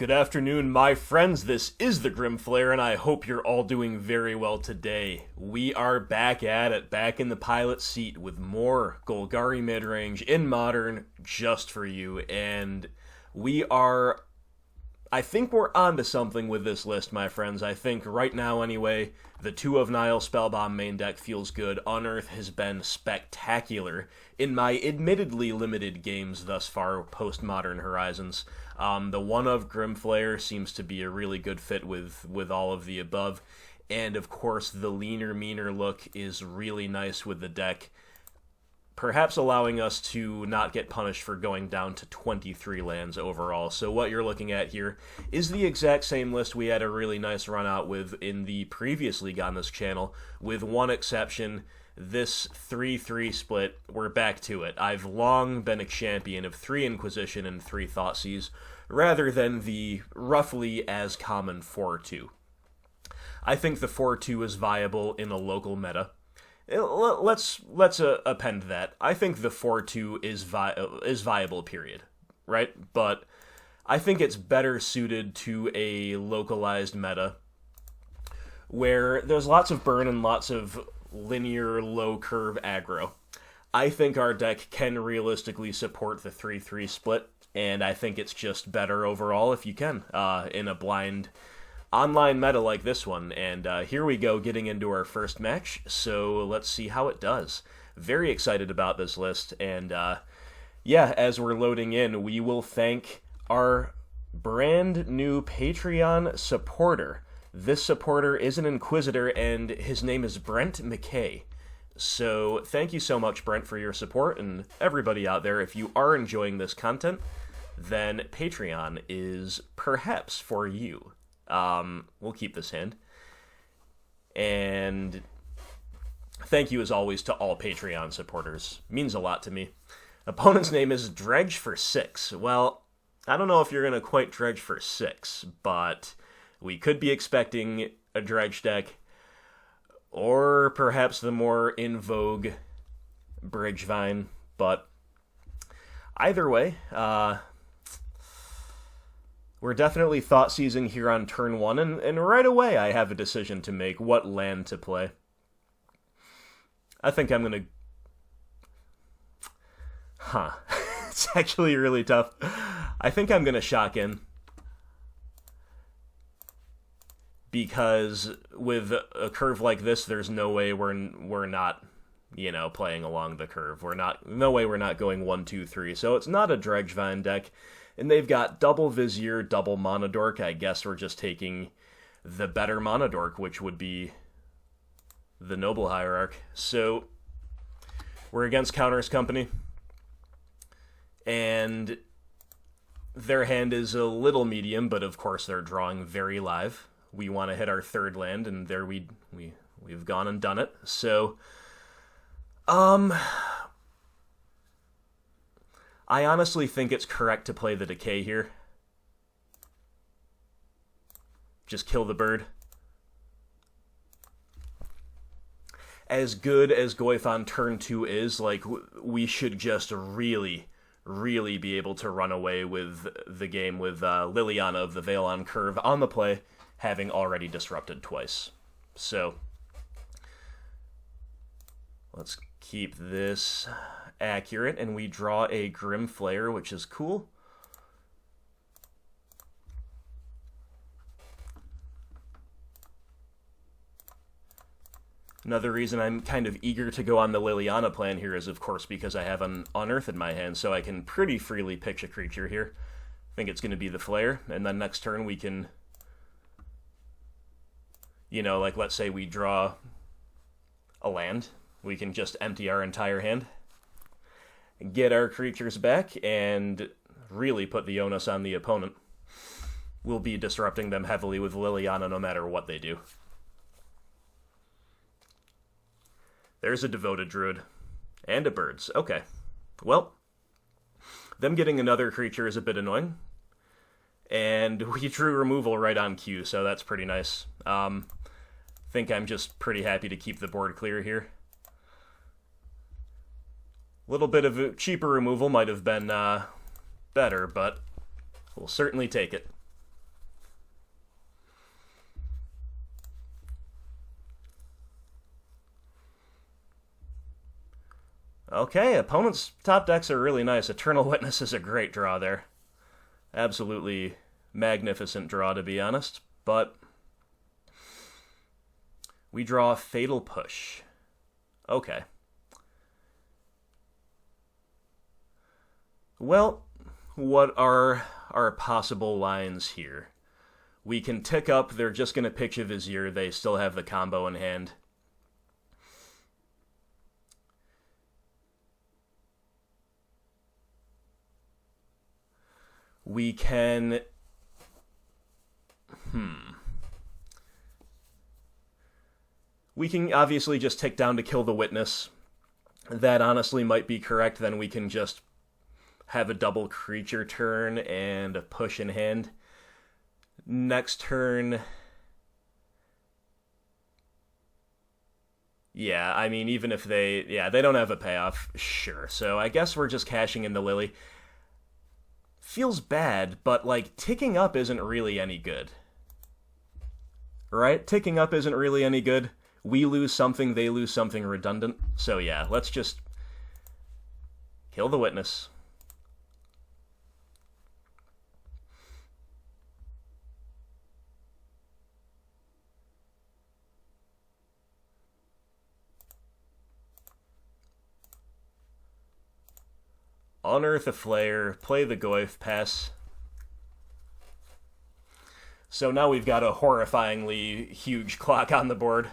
Good afternoon, my friends. This is the Grimflare, and I hope you're all doing very well today. We are back at it, back in the pilot seat with more Golgari Midrange in Modern just for you, and I think we're onto something with this list, my friends. I think right now, anyway, the 2 of Nile Spellbomb main deck feels good. Unearth has been spectacular in my admittedly limited games thus far post-Modern Horizons. The 1 of Grimflare seems to be a really good fit with all of the above. And, of course, the leaner, meaner look is really nice with the deck, perhaps allowing us to not get punished for going down to 23 lands overall. So what you're looking at here is the exact same list we had a really nice run out with in the previous league on this channel, with one exception. This 3-3 split, we're back to it. I've long been a champion of 3 Inquisition and 3 Thoughtseize, rather than the roughly as common 4-2. I think the 4-2 is viable in a local meta. Let's append that. I think the 4-2 is viable, period. Right? But I think it's better suited to a localized meta where there's lots of burn and lots of linear low curve aggro. I think our deck can realistically support the 3-3 split, and I think it's just better overall if you can in a blind online meta like this one. And here we go, getting into our first match, so let's see how it does. Very excited about this list, and yeah, as we're loading in, we will thank our brand new Patreon supporter. This supporter is an Inquisitor, and his name is Brent McKay. So thank you so much, Brent, for your support, and everybody out there, if you are enjoying this content, then Patreon is perhaps for you. We'll keep this hand. And thank you, as always, to all Patreon supporters. Means a lot to me. Opponent's name is Dredge for 6. Well, I don't know if you're going to quite Dredge for 6, but we could be expecting a Dredge deck, or perhaps the more in vogue Bridgevine, but either way, we're definitely thought seizing here on turn 1, and right away I have a decision to make, what land to play. I think I'm gonna... It's actually really tough. I think I'm gonna shock in, because with a curve like this, there's no way we're not, playing along the curve. No way we're not going 1, 2, 3. So it's not a Dredgevine deck, and they've got double Vizier, double Monodork. I guess we're just taking the better Monodork, which would be the Noble Hierarch. So we're against Counters Company, and their hand is a little medium, but of course they're drawing very live. We want to hit our 3rd land, and there we've gone and done it. So, I honestly think it's correct to play the Decay here. Just kill the bird. As good as Goyf on turn 2 is, we should just really be able to run away with the game with Liliana of the Veil on curve on the play, having already disrupted twice. So, let's keep this accurate, and we draw a Grimflare, which is cool. Another reason I'm kind of eager to go on the Liliana plan here is, of course, because I have an Unearth in my hand, so I can pretty freely pitch a creature here. I think it's going to be the Flare, and then next turn we can... let's say we draw a land. We can just empty our entire hand, get our creatures back, and really put the onus on the opponent. We'll be disrupting them heavily with Liliana no matter what they do. There's a Devoted Druid. And a Birds. Okay. Well, them getting another creature is a bit annoying. And we drew removal right on cue, so that's pretty nice. Think I'm just pretty happy to keep the board clear here. A little bit of a cheaper removal might have been better, but we'll certainly take it. Okay, opponent's top decks are really nice. Eternal Witness is a great draw there. Absolutely magnificent draw, to be honest. But we draw Fatal Push. Okay. Well, what are our possible lines here? We can tick up, they're just going to pitch a Vizier, they still have the combo in hand. We can... We can obviously just tick down to kill the Witness. That honestly might be correct, then we can just have a double creature turn and a push in hand. Next turn... Yeah, I mean, even if they... Yeah, they don't have a payoff. Sure, so I guess we're just cashing in the Lily. Feels bad, but, like, ticking up isn't really any good. Right? Ticking up isn't really any good. We lose something, they lose something redundant. So yeah, let's just kill the Witness. Unearth a Flare, play the Goyf, pass. So now we've got a horrifyingly huge clock on the board.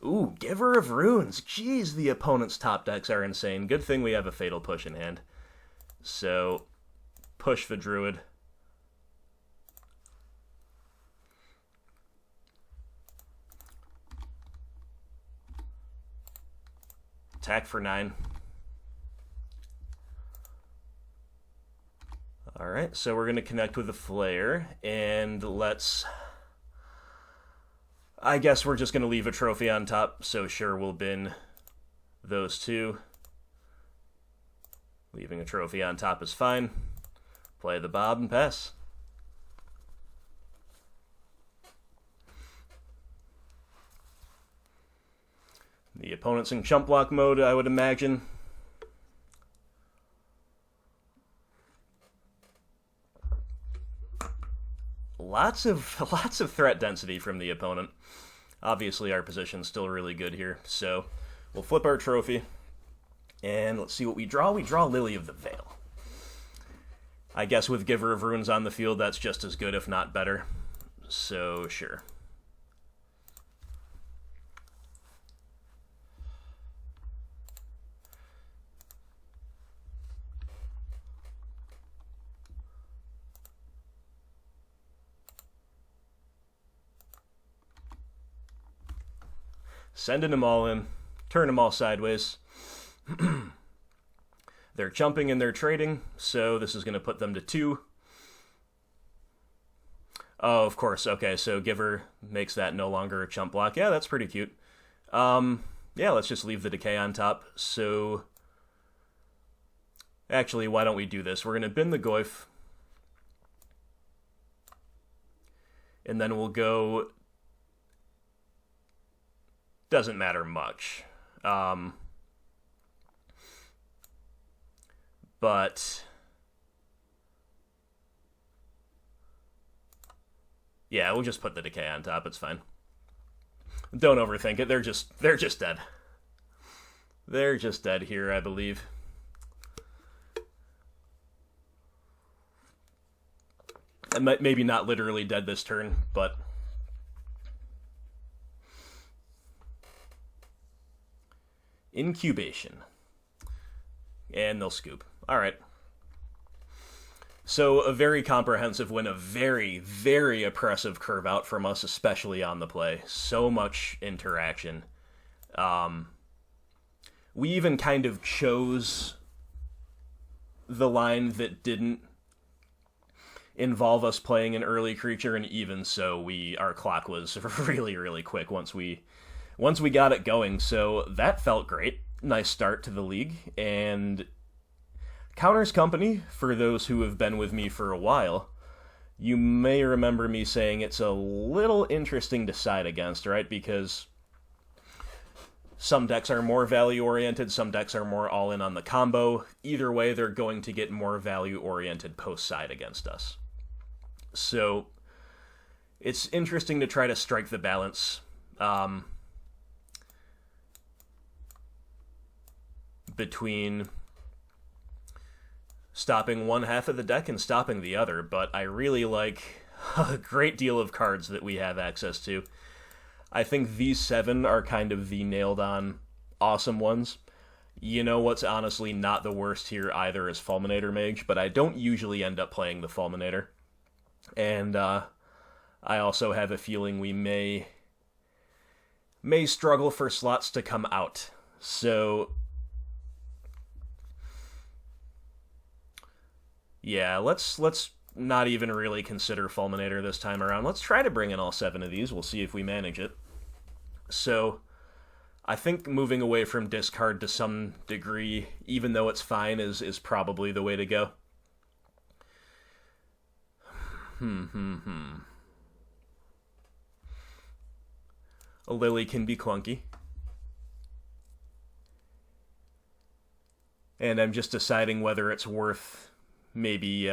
Ooh, Giver of Runes. Jeez, the opponent's top decks are insane. Good thing we have a Fatal Push in hand. So, push the Druid. Attack for 9. Alright, so we're going to connect with the Flare, and let's... I guess we're just going to leave a trophy on top, so sure, we'll bin those two. Leaving a trophy on top is fine. Play the Bob and pass. The opponent's in chump block mode, I would imagine. Lots of threat density from the opponent. Obviously, our position's still really good here, so we'll flip our trophy, and let's see what we draw. We draw Lily of the Veil. I guess with Giver of Runes on the field, that's just as good, if not better. So, sure. Sending them all in. Turn them all sideways. They're jumping and they're trading, so this is going to put them to 2. Oh, of course. Okay, so Giver makes that no longer a chump block. Yeah, that's pretty cute. Yeah, let's just leave the decay on top. So, actually, why don't we do this? We're going to bin the Goyf. And then we'll go... Doesn't matter much. But yeah, we'll just put the decay on top. It's fine. Don't overthink it. They're just dead. They're just dead here, I believe. And maybe not literally dead this turn, but incubation. And they'll scoop. Alright. So, a very comprehensive win, a very, very oppressive curve out from us, especially on the play. So much interaction. We even kind of chose the line that didn't involve us playing an early creature, and even so, our clock was really, really quick once we got it going, so that felt great. Nice start to the league, and Counters Company, for those who have been with me for a while, you may remember me saying it's a little interesting to side against, right? Because Some decks are more value-oriented, some decks are more all-in on the combo. Either way, they're going to get more value-oriented post-side against us. So, it's interesting to try to strike the balance between stopping one half of the deck and stopping the other, but I really like a great deal of cards that we have access to. I think these 7 are kind of the nailed-on awesome ones. You know what's honestly not the worst here either is Fulminator Mage, but I don't usually end up playing the Fulminator. And I also have a feeling we may struggle for slots to come out. So yeah, let's not even really consider Fulminator this time around. Let's try to bring in all 7 of these. We'll see if we manage it. So, I think moving away from discard to some degree, even though it's fine, is probably the way to go. A Lily can be clunky. And I'm just deciding whether it's worth maybe,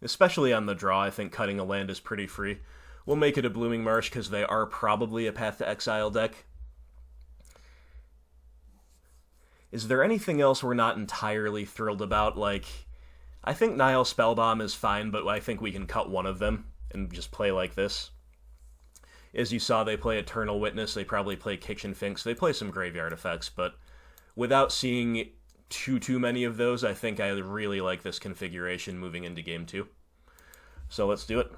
especially on the draw, I think cutting a land is pretty free. We'll make it a Blooming Marsh because they are probably a Path to Exile deck. Is there anything else we're not entirely thrilled about? Like, I think Nile Spellbomb is fine, but I think we can cut one of them and just play like this. As you saw, they play Eternal Witness, they probably play Kitchen Finks, they play some graveyard effects, but without seeing too many of those, I think I really like this configuration moving into Game 2. So let's do it.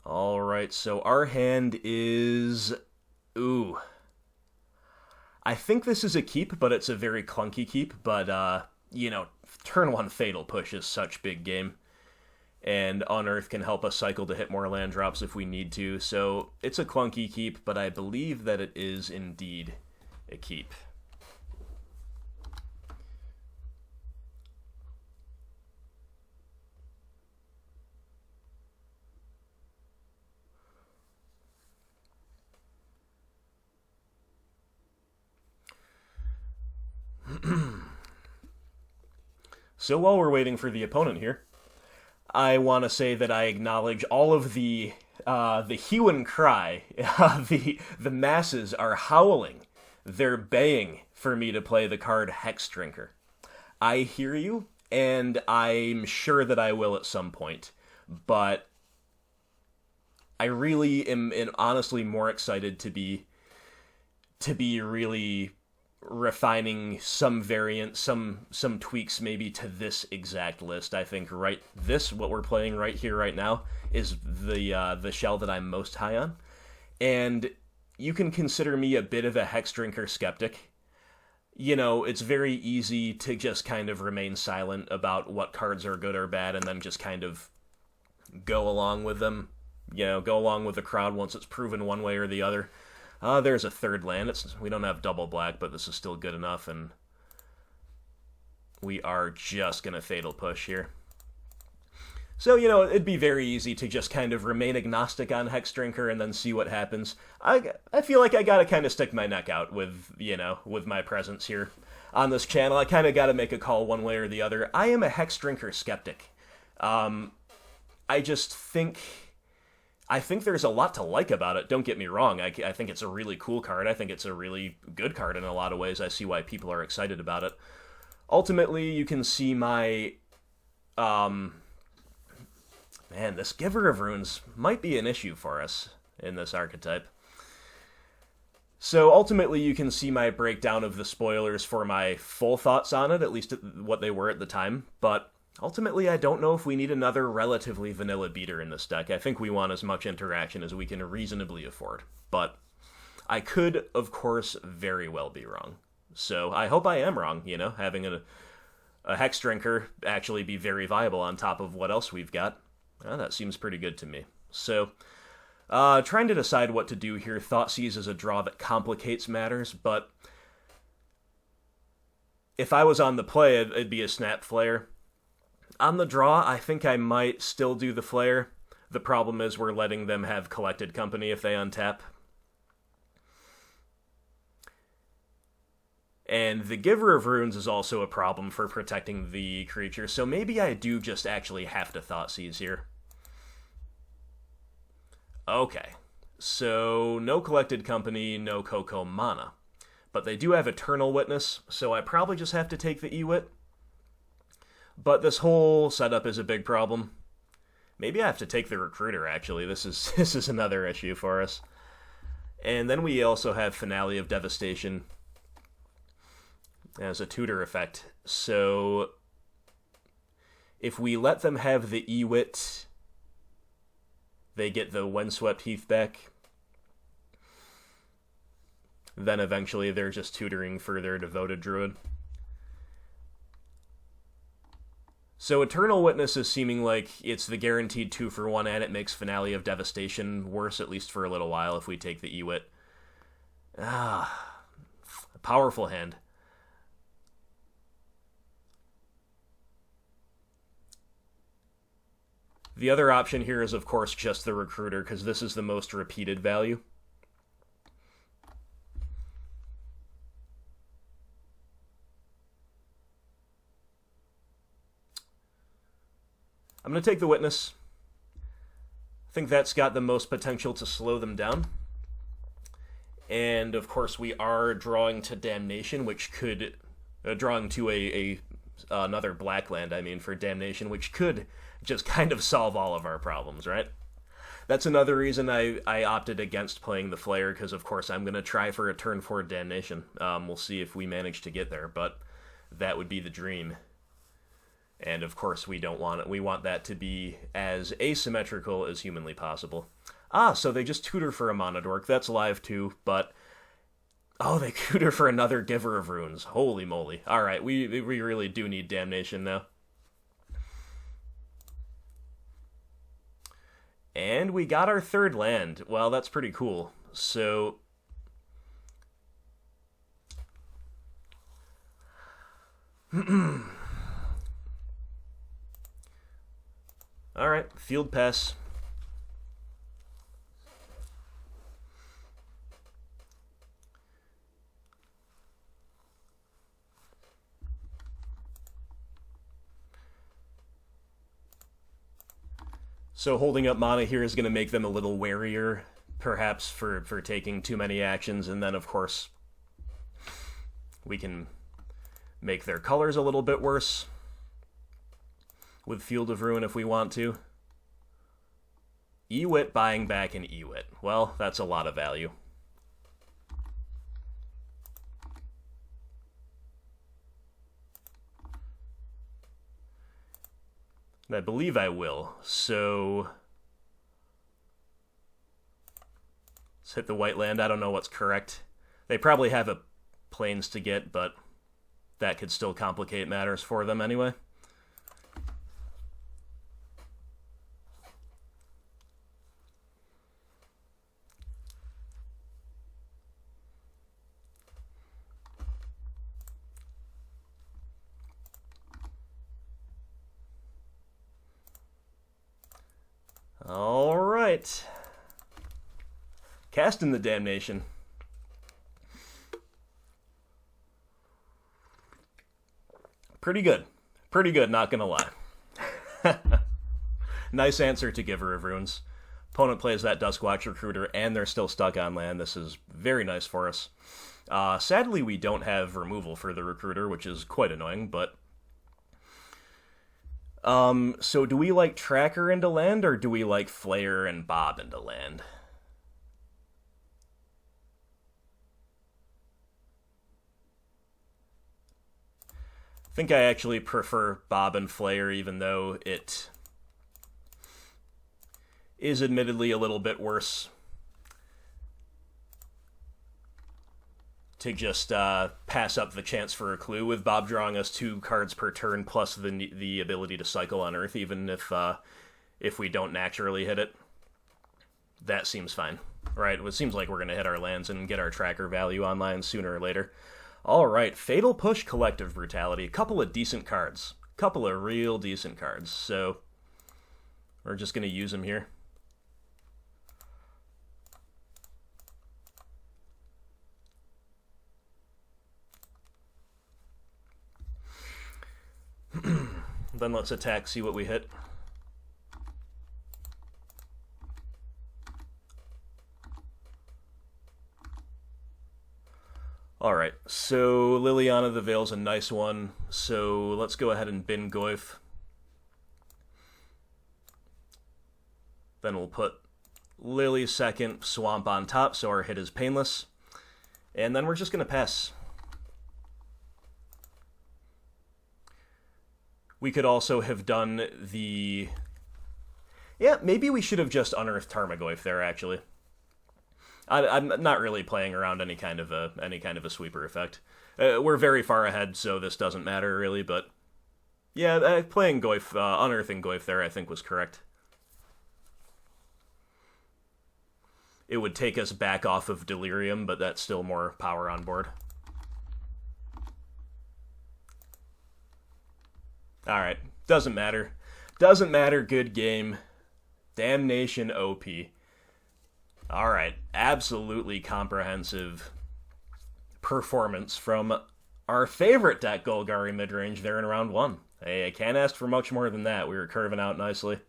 Alright, so our hand is... Ooh. I think this is a keep, but it's a very clunky keep, but, you know, turn 1 Fatal Push is such big game. And Unearth can help us cycle to hit more land drops if we need to, so it's a clunky keep, but I believe that it is indeed a keep. So while we're waiting for the opponent here, I want to say that I acknowledge all of the hue and cry. The masses are howling. They're baying for me to play the card Hex Drinker. I hear you, and I'm sure that I will at some point, but I really am honestly more excited to be really refining some variants, some tweaks maybe to this exact list. I think what we're playing right here, right now, is the shell that I'm most high on. And you can consider me a bit of a Hex Drinker skeptic. You know, it's very easy to just kind of remain silent about what cards are good or bad and then just kind of go along with them. You know, go along with the crowd once it's proven one way or the other. There's a third land. We don't have double black, but this is still good enough, and we are just going to Fatal Push here. So, you know, it'd be very easy to just kind of remain agnostic on Hex Drinker and then see what happens. I feel like I gotta kind of stick my neck out with, you know, with my presence here on this channel. I kind of gotta make a call one way or the other. I am a Hex Drinker skeptic. I just think... I think there's a lot to like about it, don't get me wrong. I think it's a really cool card. I think it's a really good card in a lot of ways. I see why people are excited about it. Ultimately, you can see my... Man, this Giver of Runes might be an issue for us in this archetype. So ultimately, you can see my breakdown of the spoilers for my full thoughts on it, at least what they were at the time, but... Ultimately, I don't know if we need another relatively vanilla beater in this deck. I think we want as much interaction as we can reasonably afford. But I could, of course, very well be wrong. So I hope I am wrong, you know, having a Hex Drinker actually be very viable on top of what else we've got. That seems pretty good to me. So, trying to decide what to do here. Thoughtseize is a draw that complicates matters, but if I was on the play, it'd be a Snap Flare. On the draw, I think I might still do the Flare. The problem is we're letting them have Collected Company if they untap. And the Giver of Runes is also a problem for protecting the creature, so maybe I do just actually have to Thoughtseize here. Okay, so no Collected Company, no Coco mana. But they do have Eternal Witness, so I probably just have to take the Ewit. But this whole setup is a big problem. Maybe I have to take the Recruiter, actually. This is another issue for us. And then we also have Finale of Devastation as a tutor effect. So if we let them have the Ewit, they get the Windswept Heath back. Then eventually they're just tutoring for their Devoted Druid. So Eternal Witness is seeming like it's the guaranteed 2-for-1, and it makes Finale of Devastation worse, at least for a little while, if we take the Ewit. A powerful hand. The other option here is, of course, just the Recruiter, because this is the most repeated value. I'm going to take the Witness. I think that's got the most potential to slow them down. And, of course, we are drawing to Damnation, which could... drawing to another black land, I mean, for Damnation, which could just kind of solve all of our problems, right? That's another reason I opted against playing the Flare, because, of course, I'm going to try for a turn 4 Damnation. We'll see if we manage to get there, but that would be the dream. And, of course, we don't want it. We want that to be as asymmetrical as humanly possible. So they just tutor for a Mana Dork. That's live, too, but... Oh, they tutor for another Giver of Runes. Holy moly. Alright, we really do need Damnation now. And we got our third land. Well, that's pretty cool. So... Alright, Field Pass. So holding up mana here is going to make them a little warier, perhaps, for taking too many actions, and then, of course, we can make their colors a little bit worse with Field of Ruin if we want to. Ewit buying back an Ewit. Well, that's a lot of value. And I believe I will, so... Let's hit the white land. I don't know what's correct. They probably have a plains to get, but that could still complicate matters for them anyway. Alright. Casting the Damnation. Pretty good. Pretty good, not gonna lie. Nice answer to Giver of Runes. Opponent plays that Duskwatch Recruiter, and they're still stuck on land. This is very nice for us. Sadly, we don't have removal for the Recruiter, which is quite annoying, but... So do we like Tracker into land, or do we like Flare and Bob into land? I think I actually prefer Bob and Flare, even though it is admittedly a little bit worse. to just pass up the chance for a clue, with Bob drawing us 2 cards per turn plus the ability to cycle on Earth, even if we don't naturally hit it. That seems fine, right? It seems like we're going to hit our lands and get our tracker value online sooner or later. All right, Fatal Push, Collective Brutality. A couple of decent cards. Couple of real decent cards. So we're just going to use them here. Then let's attack, see what we hit. Alright, so Liliana the Veil's a nice one, so let's go ahead and bin Goyf. Then we'll put Lily second, Swamp on top, so our hit is painless. And then we're just going to pass. We could also have done the... Yeah, maybe we should have just unearthed Tarmogoyf there, actually. I'm not really playing around any kind of a sweeper effect. We're very far ahead, so this doesn't matter, really, but... Yeah, playing Goyf, unearthing Goyf there, I think was correct. It would take us back off of Delirium, but that's still more power on board. Alright, doesn't matter. Doesn't matter, good game. Damnation OP. Alright, absolutely comprehensive performance from our favorite deck, Golgari Midrange, there in round 1. Hey, I can't ask for much more than that. We were curving out nicely.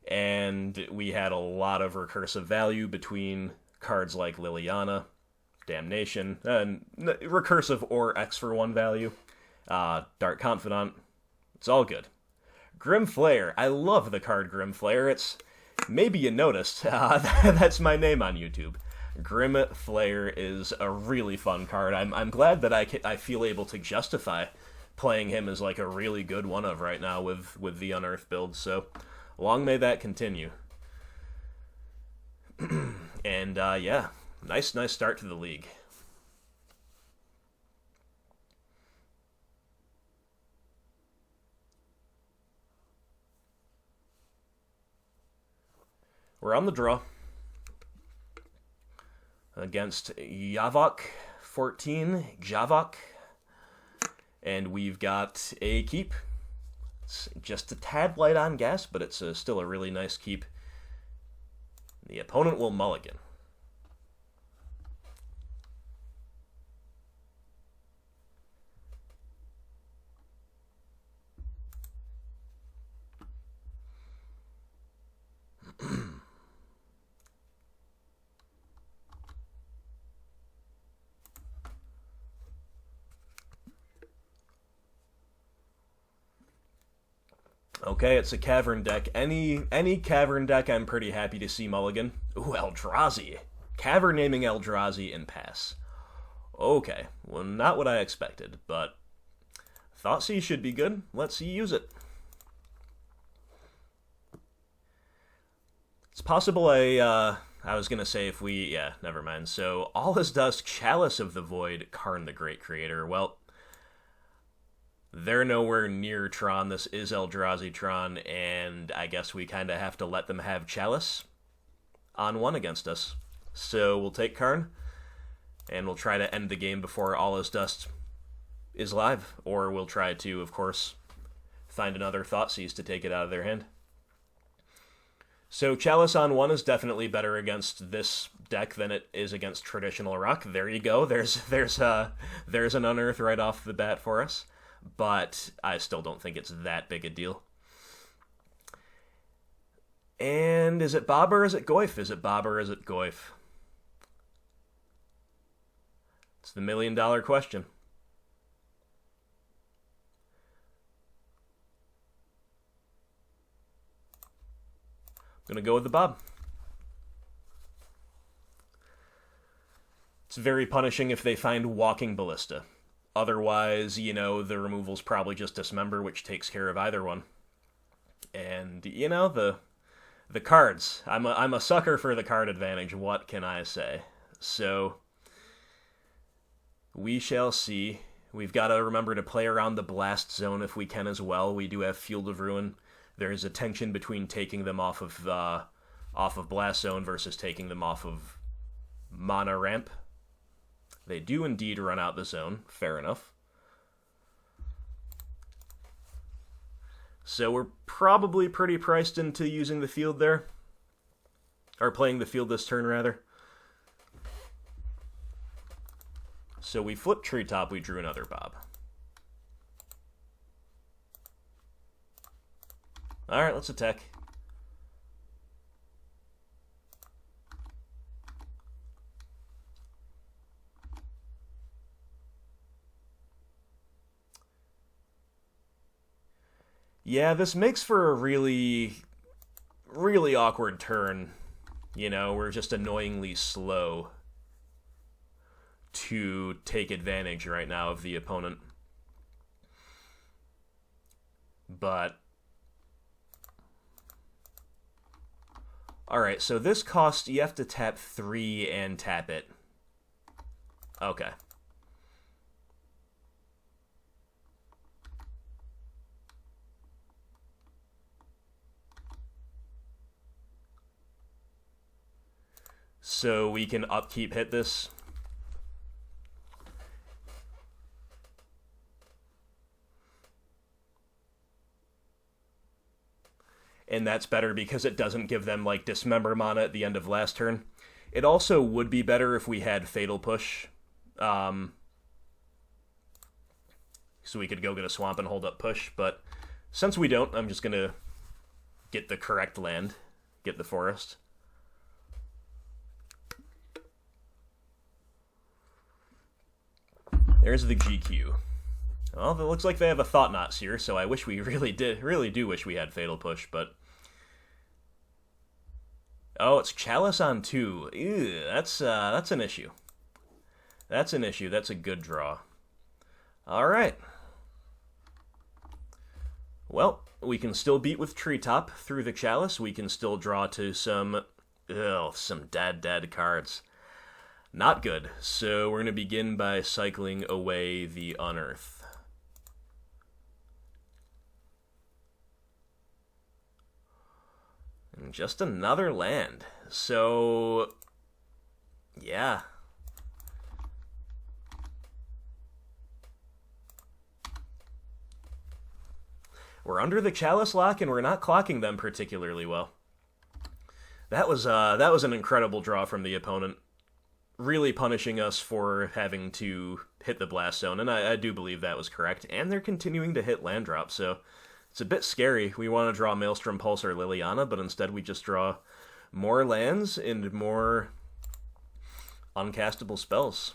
And we had a lot of recursive value between cards like Liliana, Damnation, and recursive or X for 1 value. Dark Confidant. It's all good. Grim Flayer. I love the card Grim Flayer. It's... Maybe you noticed, that's my name on YouTube. Grim Flayer is a really fun card. I'm glad that I feel able to justify playing him as like a really good one of right now with the Unearth build, so long may that continue. And yeah, nice start to the league. We're on the draw against Javok 14, Javok, and we've got a keep. It's just a tad light on gas, but it's still a really nice keep. The opponent will mulligan. Okay, it's a Cavern deck. Any Cavern deck, I'm pretty happy to see mulligan. Ooh, Eldrazi. Cavern naming Eldrazi and pass. Okay, well, not what I expected, but Thoughtseize should be good. Let's see you use it. It's possible I was gonna say if we... Yeah, never mind. So, All Is Dusk, Chalice of the Void, Karn the Great Creator. Well... They're nowhere near Tron. This is Eldrazi Tron, and I guess we kind of have to let them have Chalice on 1 against us. So we'll take Karn, and we'll try to end the game before All Is Dust is live. Or we'll try to, of course, find another Thoughtseize to take it out of their hand. So Chalice on 1 is definitely better against this deck than it is against traditional Rock. There you go. There's an Unearth right off the bat for us. But I still don't think it's that big a deal. And is it Bob or is it Goyf? Is it Bob or is it Goyf? It's the $1 million question. I'm going to go with the Bob. It's very punishing if they find Walking Ballista. Otherwise, you know, the removal's probably just Dismember, which takes care of either one. And, you know, the cards. I'm a sucker for the card advantage, what can I say? So, We shall see. We've got to remember to play around the blast zone if we can as well. We do have Field of Ruin. There's a tension between taking them off of blast zone versus taking them off of mana ramp. They do indeed run out the zone. Fair enough. So we're probably pretty priced into using the field there. Or playing the field this turn, rather. So we flipped Treetop, we drew another Bob. Alright, let's attack. Yeah, this makes for a really, really awkward turn. You know, we're just annoyingly slow to take advantage right now of the opponent. But alright, so this cost, you have to tap 3 and tap it. Okay. So we can upkeep hit this. And that's better because it doesn't give them, like, Dismember mana at the end of last turn. It also would be better if we had Fatal Push. So we could go get a swamp and hold up push, but since we don't, I'm just going to get the correct land, get the forest. There's the GQ. Well, it looks like they have a Thought-Knot Seer, so I wish we really do wish we had Fatal Push, but... Oh, it's Chalice on 2. Ew, that's an issue. That's an issue. That's a good draw. Alright. Well, we can still beat with Treetop through the Chalice. We can still draw to some dead cards. Not good. So we're going to begin by cycling away the Unearth. And just another land. So, yeah. We're under the Chalice lock, and we're not clocking them particularly well. That was an incredible draw from the opponent. Really punishing us for having to hit the blast zone, and I do believe that was correct. And they're continuing to hit land drops, so it's a bit scary. We want to draw Maelstrom Pulse or Liliana, but instead we just draw more lands and more uncastable spells.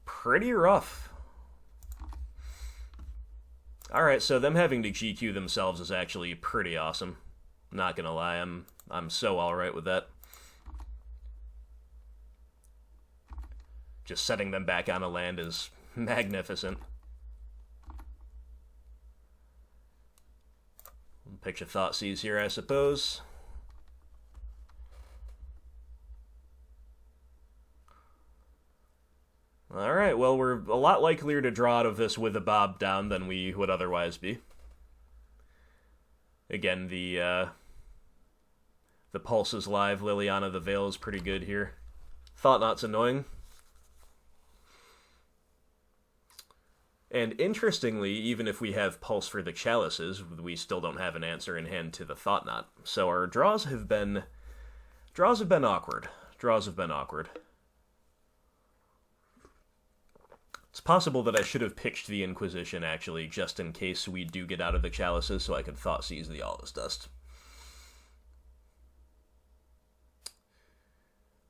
Pretty rough. Alright, so them having to GQ themselves is actually pretty awesome. Not gonna lie, I'm so alright with that. Just setting them back on a land is magnificent. Picture Thoughtseize here, I suppose. Alright, well, we're a lot likelier to draw out of this with a Bob down than we would otherwise be. Again, the Pulse is live. Liliana the Veil is pretty good here. Thought-Knot's annoying. And interestingly, even if we have Pulse for the Chalices, we still don't have an answer in hand to the Thought-Knot. So our draws have been awkward. Draws have been awkward. It's possible that I should have pitched the Inquisition, actually, just in case we do get out of the Chalices, so I could Thoughtseize the All-Is Dust.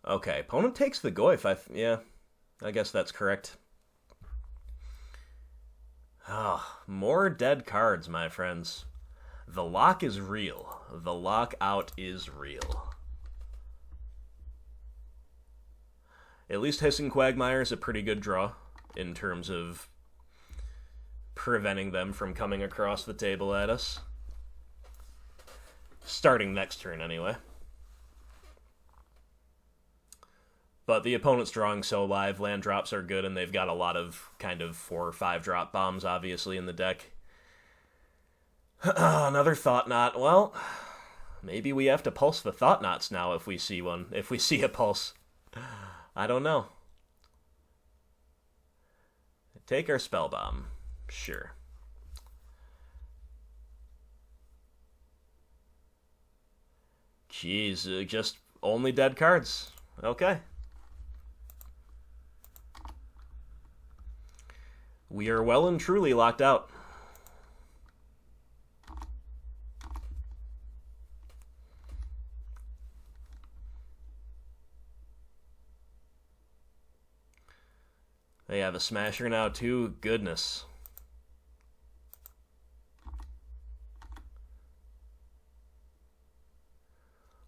Okay, opponent takes the Goyf. Yeah, I guess that's correct. Ah, more dead cards, my friends. The lock is real. The lockout is real. At least Hissing Quagmire is a pretty good draw. in terms of preventing them from coming across the table at us. Starting next turn, anyway. But the opponent's drawing so live, land drops are good, and they've got a lot of kind of 4 or 5 drop bombs, obviously, in the deck. Another Thought Knot. Well, maybe we have to pulse the Thought Knots now if we see one. If we see a pulse. I don't know. Take our Spell Bomb. Sure. Jeez, just only dead cards. Okay. We are well and truly locked out. They have a Smasher now, too. Goodness.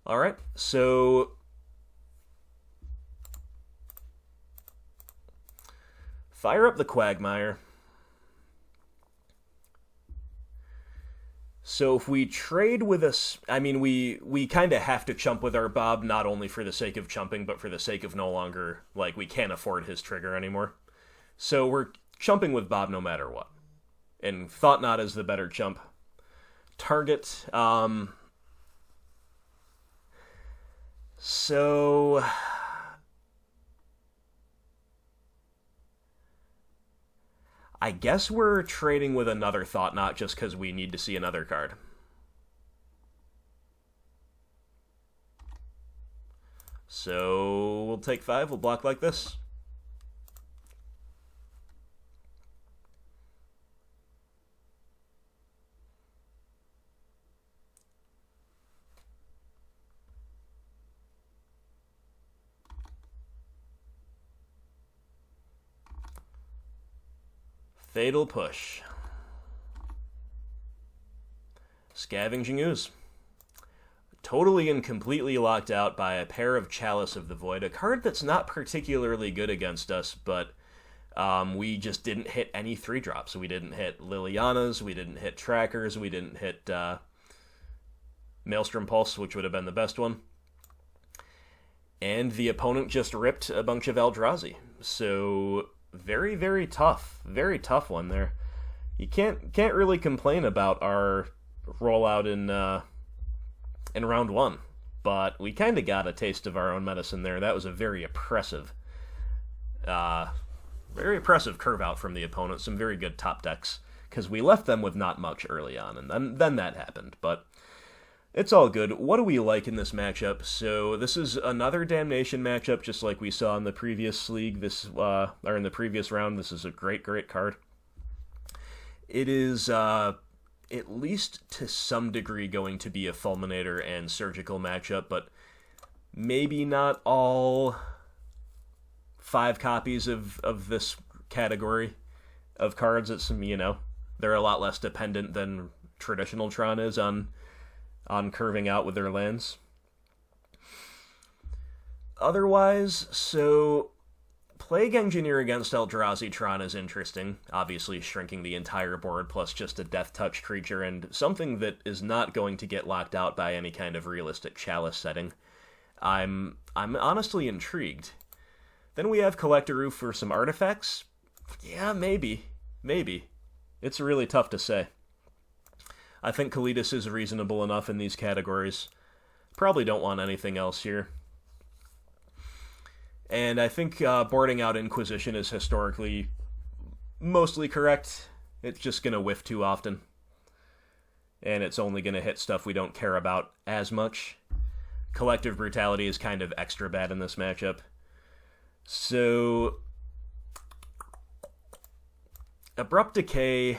Alright, so fire up the Quagmire. So if we trade with us, I mean, we kind of have to chump with our Bob, not only for the sake of chumping, but for the sake of no longer, like, we can't afford his trigger anymore. So we're chumping with Bob no matter what. And Thought Knot is the better chump. Target, so I guess we're trading with another Thought Knot just because we need to see another card. So we'll take 5, we'll block like this. Fatal Push. Scavenging Ooze. Totally and completely locked out by a pair of Chalice of the Void, a card that's not particularly good against us, but we just didn't hit any 3-drops. We didn't hit Liliana's, we didn't hit Trackers, we didn't hit Maelstrom Pulse, which would have been the best one. And the opponent just ripped a bunch of Eldrazi. So very, very tough one there. You can't really complain about our rollout in round 1, but we kind of got a taste of our own medicine there. That was a very oppressive curve out from the opponent. Some very good top decks, because we left them with not much early on, and then that happened. But it's all good. What do we like in this matchup? So this is another Damnation matchup, just like we saw in the previous league. Or in the previous round. This is a great card. It is at least to some degree going to be a Fulminator and Surgical matchup, but maybe not all 5 copies of this category of cards. It's, they're a lot less dependent than traditional Tron is on curving out with their lands. Otherwise, so Plague Engineer against Eldrazi Tron is interesting. Obviously shrinking the entire board plus just a Death Touch creature, and something that is not going to get locked out by any kind of realistic Chalice setting. I'm honestly intrigued. Then we have Collectoroo for some artifacts. Yeah, maybe. It's really tough to say. I think Kalitas is reasonable enough in these categories. Probably don't want anything else here. And I think boarding out Inquisition is historically mostly correct. It's just going to whiff too often. And it's only going to hit stuff we don't care about as much. Collective Brutality is kind of extra bad in this matchup. So Abrupt Decay,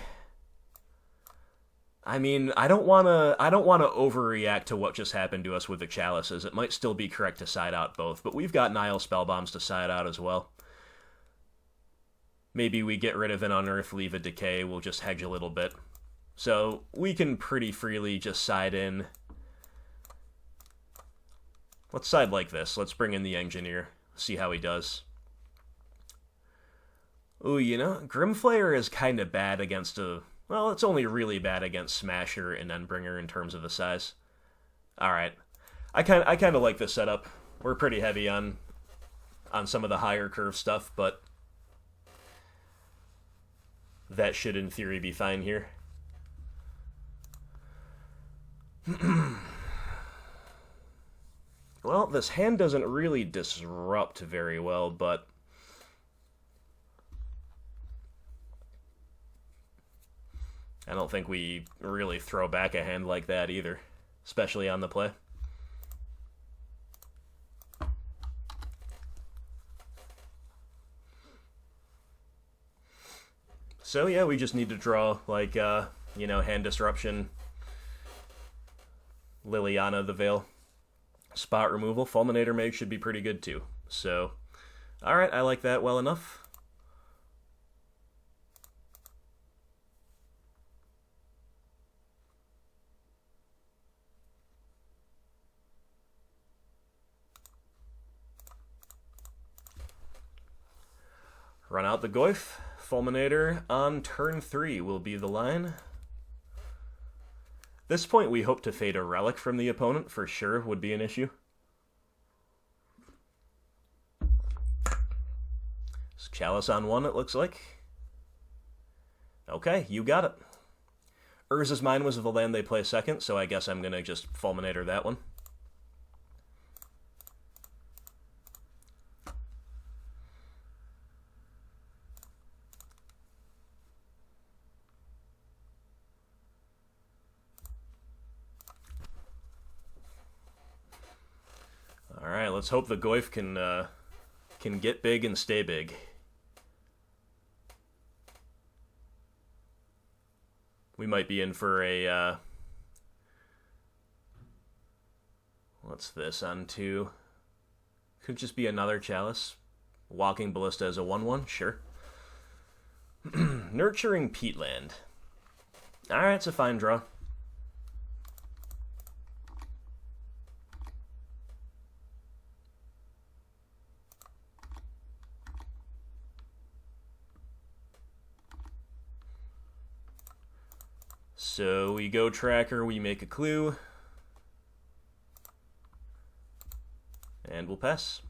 I mean, I don't want to overreact to what just happened to us with the Chalices. It might still be correct to side out both, but we've got Nile Spellbombs to side out as well. Maybe we get rid of an Unearth, leave a Decay, we'll just hedge a little bit. So we can pretty freely just side in. Let's side like this. Let's bring in the Engineer, see how he does. Ooh, you know, Grimflayer is kind of bad against a... Well, it's only really bad against Smasher and Endbringer in terms of the size. Alright. I kind of like this setup. We're pretty heavy on some of the higher curve stuff, but that should, in theory, be fine here. Well, this hand doesn't really disrupt very well, but... I don't think we really throw back a hand like that either, especially on the play. So yeah, we just need to draw, like, you know, hand disruption, Liliana the Veil, spot removal. Fulminator Mage should be pretty good too. So, alright, I like that well enough. Run out the Goyf. Fulminator on turn 3 will be the line. At this point, we hope to fade a Relic from the opponent, for sure, would be an issue. It's Chalice on 1, it looks like. Okay, you got it. Urza's Mine was the land they play second, so I guess I'm going to just Fulminator that one. Alright, let's hope the Goyf can get big and stay big. We might be in for a, what's this on 2? Could just be another Chalice. Walking Ballista as a 1/1, sure. Nurturing Peatland. Alright, it's a fine draw. So we go Tracker, we make a clue, and we'll pass.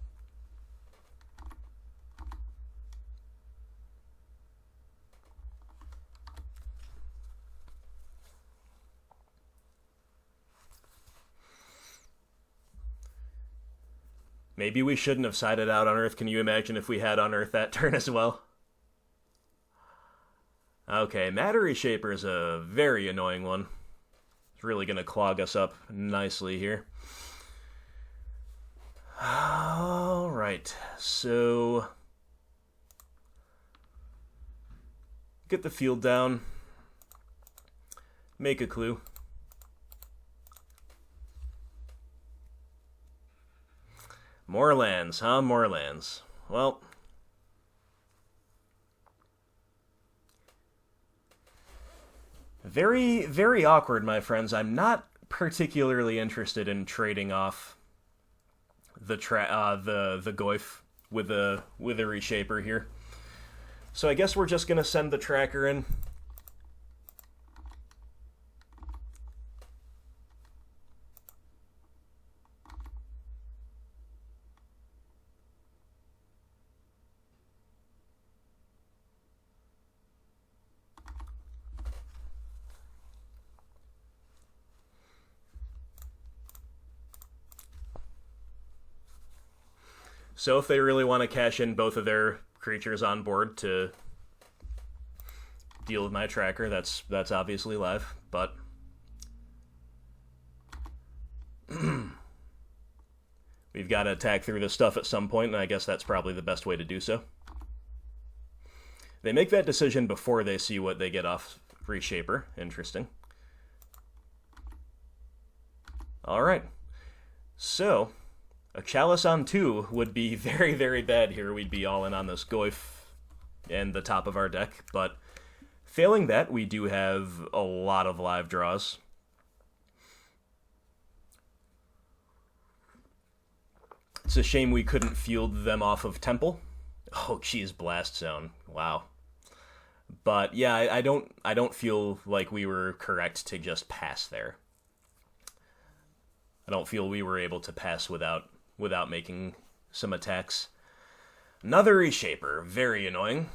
Maybe we shouldn't have sided out Unearth. Can you imagine if we had Unearth that turn as well? Okay, Matter Reshaper is a very annoying one. It's really going to clog us up nicely here. Alright, so... get the field down. Make a clue. More lands, huh? More lands. Well... very, very awkward, my friends. I'm not particularly interested in trading off the Goyf with a Reshaper here. So I guess we're just gonna send the Tracker in. So if they really want to cash in both of their creatures on board to deal with my Tracker, that's obviously live, but we've got to attack through this stuff at some point, and I guess that's probably the best way to do so. They make that decision before they see what they get off Reshaper. Interesting. Alright. So... a Chalice on 2 would be very, very bad here. We'd be all in on this Goyf and the top of our deck. But failing that, we do have a lot of live draws. It's a shame we couldn't field them off of Temple, Oh, geez, Blast Zone. Wow. But yeah, I don't feel like we were correct to just pass there. I don't feel we were able to pass without making some attacks. Another Reshaper, very annoying.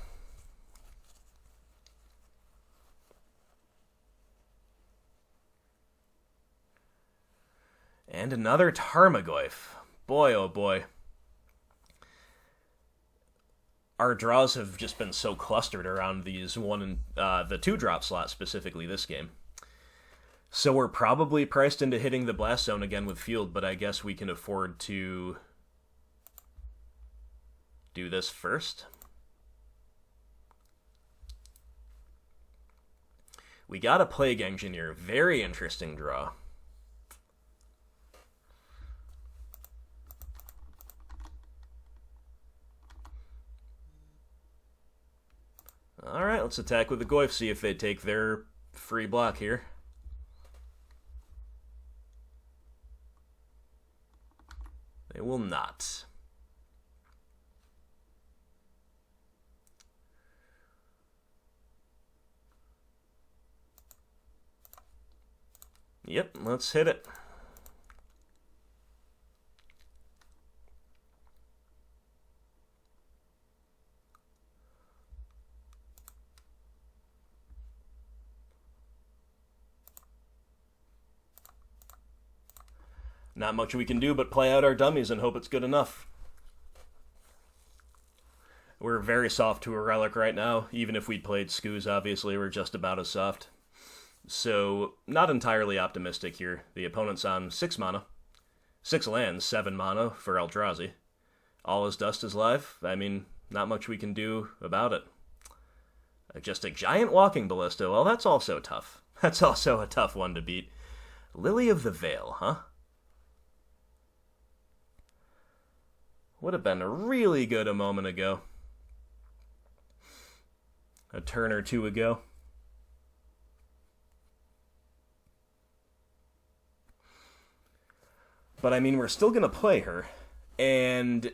And another Tarmogoyf. Boy, oh boy. Our draws have just been so clustered around these the 2-drop slot specifically this game. So we're probably priced into hitting the Blast Zone again with Field, but I guess we can afford to do this first. We got a Plague Engineer. Very interesting draw. Alright, let's attack with the Goyf, see if they take their free block here. They will not. Yep, let's hit it. Not much we can do but play out our dummies and hope it's good enough. We're very soft to a Relic right now. Even if we'd played Skoos, obviously, we're just about as soft. So, not entirely optimistic here. The opponent's on 6 mana. 6 lands, 7 mana for Eldrazi. All his dust is live. I mean, not much we can do about it. Just a giant Walking Ballista. Well, that's also tough. That's also a tough one to beat. Lily of the Veil, huh? Would have been really good a moment ago. A turn or two ago. But I mean, we're still going to play her. And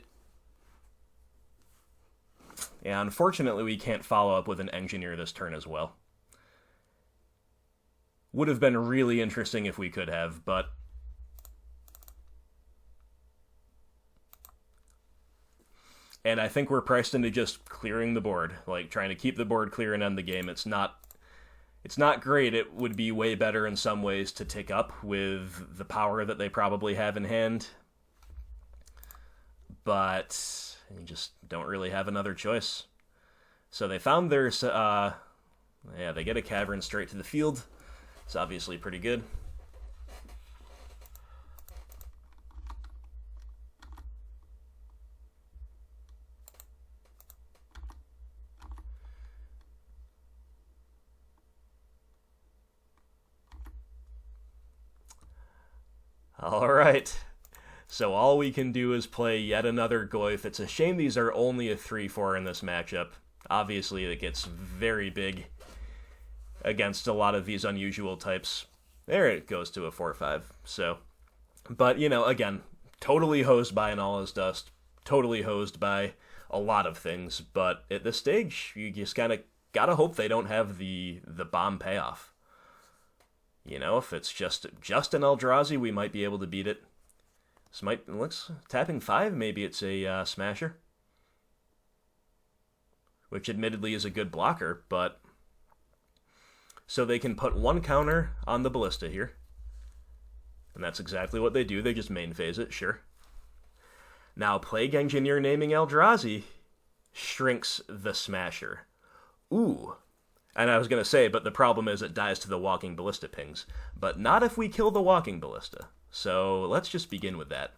yeah, unfortunately we can't follow up with an Engineer this turn as well. Would have been really interesting if we could have, but and I think we're priced into just clearing the board, like trying to keep the board clear and end the game. It's not great. It would be way better in some ways to tick up with the power that they probably have in hand. But you just don't really have another choice. So they found their, they get a Cavern straight to the field. It's obviously pretty good. Alright, so all we can do is play yet another Goyf. It's a shame these are only a 3-4 in this matchup. Obviously, it gets very big against a lot of these unusual types. There it goes to a 4-5. So, but, you know, again, totally hosed by an All Is Dust, totally hosed by a lot of things, but at this stage, you just kind of gotta hope they don't have the bomb payoff. You know, if it's just an Eldrazi, we might be able to beat it. This looks tapping 5. Maybe it's a smasher, which admittedly is a good blocker. But so they can put 1 counter on the Ballista here, and that's exactly what they do. They just main phase it, sure. Now Plague Engineer naming Eldrazi shrinks the smasher. Ooh. And I was going to say, but the problem is it dies to the Walking Ballista pings. But not if we kill the Walking Ballista. So let's just begin with that.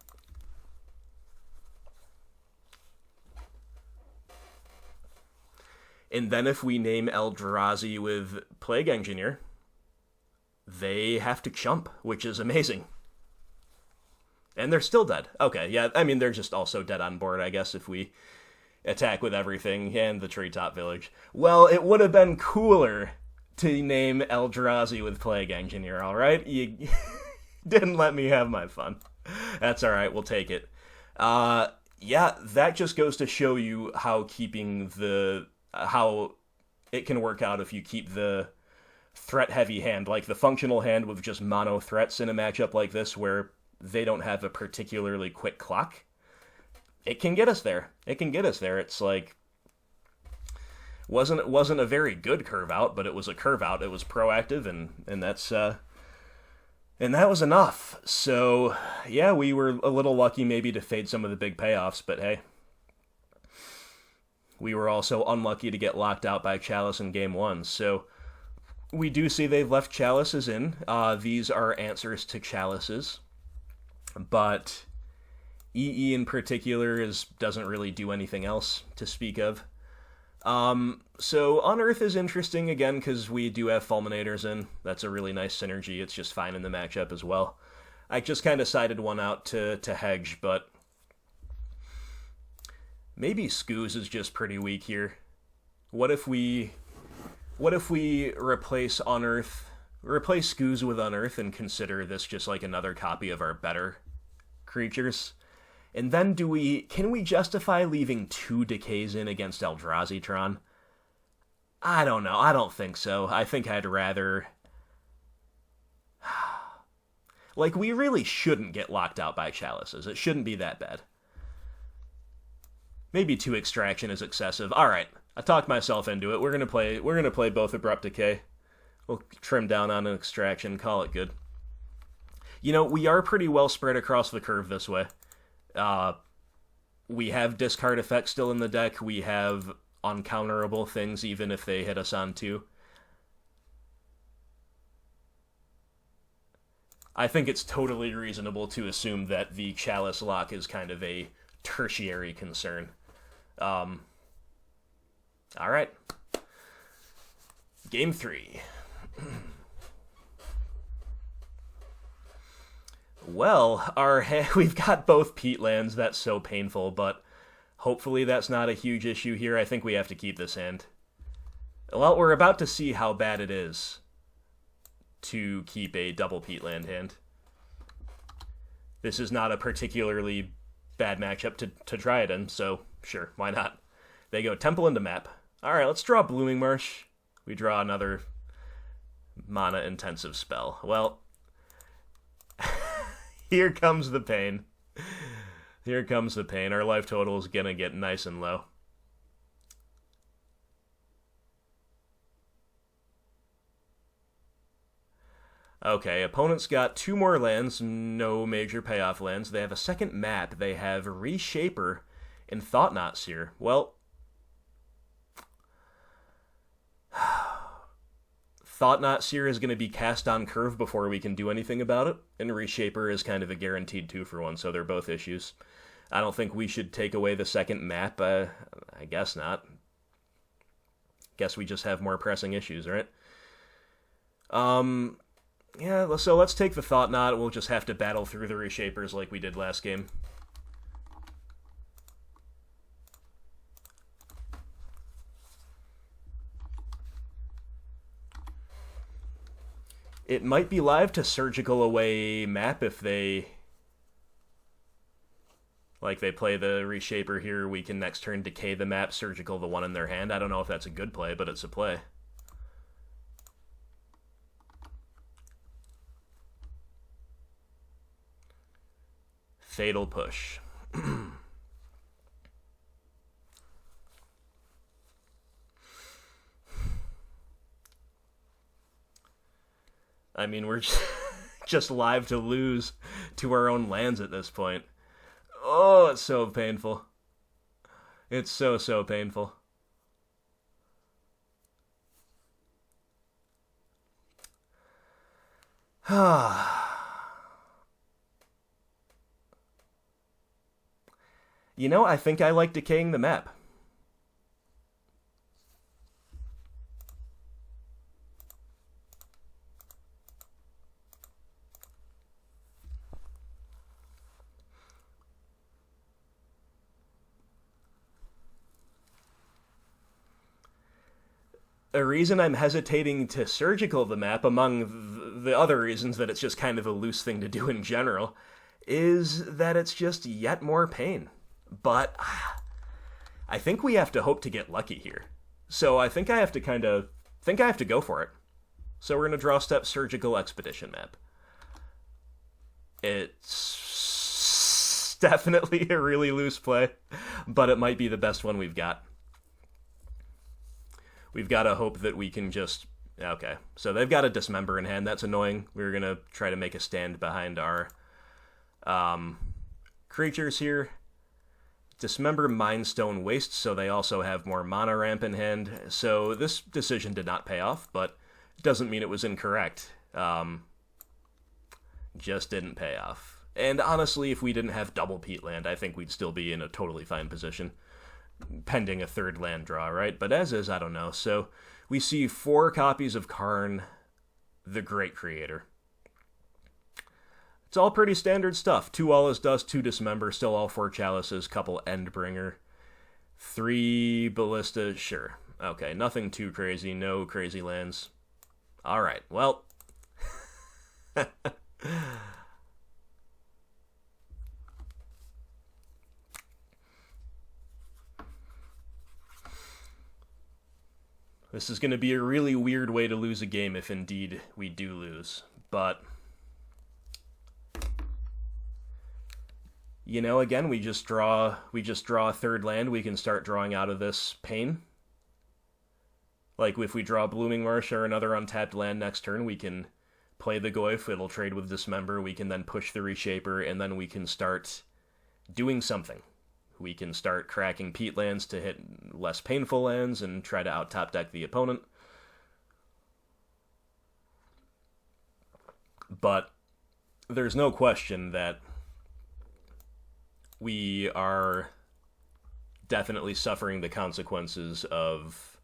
And then if we name Eldrazi with Plague Engineer, they have to chump, which is amazing. And they're still dead. Okay, yeah, I mean, they're just also dead on board, I guess, if we attack with everything and the Treetop Village. Well, it would have been cooler to name Eldrazi with Plague Engineer, alright? You didn't let me have my fun. That's alright, we'll take it. yeah, that just goes to show you how how it can work out if you keep the threat heavy hand, like the functional hand with just mono threats in a matchup like this where they don't have a particularly quick clock. It can get us there. It can get us there. It's like wasn't a very good curve out, but it was a curve out. It was proactive, and that's and that was enough. So yeah, we were a little lucky maybe to fade some of the big payoffs, but hey, we were also unlucky to get locked out by Chalice in game one. So we do see they've left Chalices in. These are answers to Chalices, but EE in particular doesn't really do anything else to speak of. So Unearth is interesting again because we do have Fulminators in. That's a really nice synergy. It's just fine in the matchup as well. I just kind of sided one out to hedge, but maybe Scooz is just pretty weak here. What if we replace Scooz with Unearth and consider this just like another copy of our better creatures? And then can we justify leaving 2 Decays in against Eldrazi Tron? I don't know. I don't think so. I think I'd rather... Like, we really shouldn't get locked out by Chalices. It shouldn't be that bad. Maybe 2 Extraction is excessive. Alright, I talked myself into it. We're gonna play both Abrupt Decay. We'll trim down on an Extraction, call it good. You know, we are pretty well spread across the curve this way. We have discard effects still in the deck. We have uncounterable things even if they hit us on 2. I think it's totally reasonable to assume that the Chalice lock is kind of a tertiary concern. Alright. Game 3. Well, we've got both Peatlands. That's so painful, but hopefully that's not a huge issue here. I think we have to keep this hand. Well, we're about to see how bad it is to keep a double Peatland hand. This is not a particularly bad matchup to try it in, so sure, why not? They go Temple into map. Alright, let's draw Blooming Marsh. We draw another mana-intensive spell. Well... Here comes the pain. Here comes the pain. Our life total is gonna get nice and low. Okay, opponent's got 2 more lands, no major payoff lands. They have a second map. They have Reshaper and Thought-Knot Seer. Well, Thought-Knot Seer is going to be cast on curve before we can do anything about it, and Reshaper is kind of a guaranteed 2-for-1, so they're both issues. I don't think we should take away the second map. I guess not. Guess we just have more pressing issues, right? Yeah, so let's take the Thought-Knot. We'll just have to battle through the Reshapers like we did last game. It might be live to surgical away map if they... Like, they play the Reshaper here, we can next turn decay the map, surgical the one in their hand. I don't know if that's a good play, but it's a play. Fatal Push. I mean, we're just live to lose to our own lands at this point. Oh, it's so painful. It's so painful. You know, I think I like decaying the map. A reason I'm hesitating to surgical the map, among the other reasons that it's just kind of a loose thing to do in general, is that it's just yet more pain. but I think we have to hope to get lucky here. So I think I have to go for it. So we're going to draw step Surgical Expedition map. It's definitely a really loose play, but it might be the best one we've got. We've got to hope that we can just... Okay, so they've got a Dismember in hand. That's annoying. We're going to try to make a stand behind our creatures here. Dismember Mindstone Waste, so they also have more mana ramp in hand. So this decision did not pay off, but it doesn't mean it was incorrect. Just didn't pay off. And honestly, if we didn't have double Peatland, I think we'd still be in a totally fine position. Pending a third land draw, right? But as is, I don't know. So we see 4 copies of Karn, the Great Creator. It's all pretty standard stuff. 2 Allah's Dust, 2 Dismember, still all 4 Chalices, couple Endbringer, 3 Ballista, sure. Okay, nothing too crazy, no crazy lands. Alright, well. This is going to be a really weird way to lose a game if indeed we do lose, but... You know, again, we just draw a third land, we can start drawing out of this pain. Like, if we draw Blooming Marsh or another untapped land next turn, we can play the Goyf, it'll trade with Dismember, we can then push the Reshaper, and then we can start doing something. We can start cracking Peatlands to hit less painful lands and try to out-top deck the opponent. But there's no question that we are definitely suffering the consequences of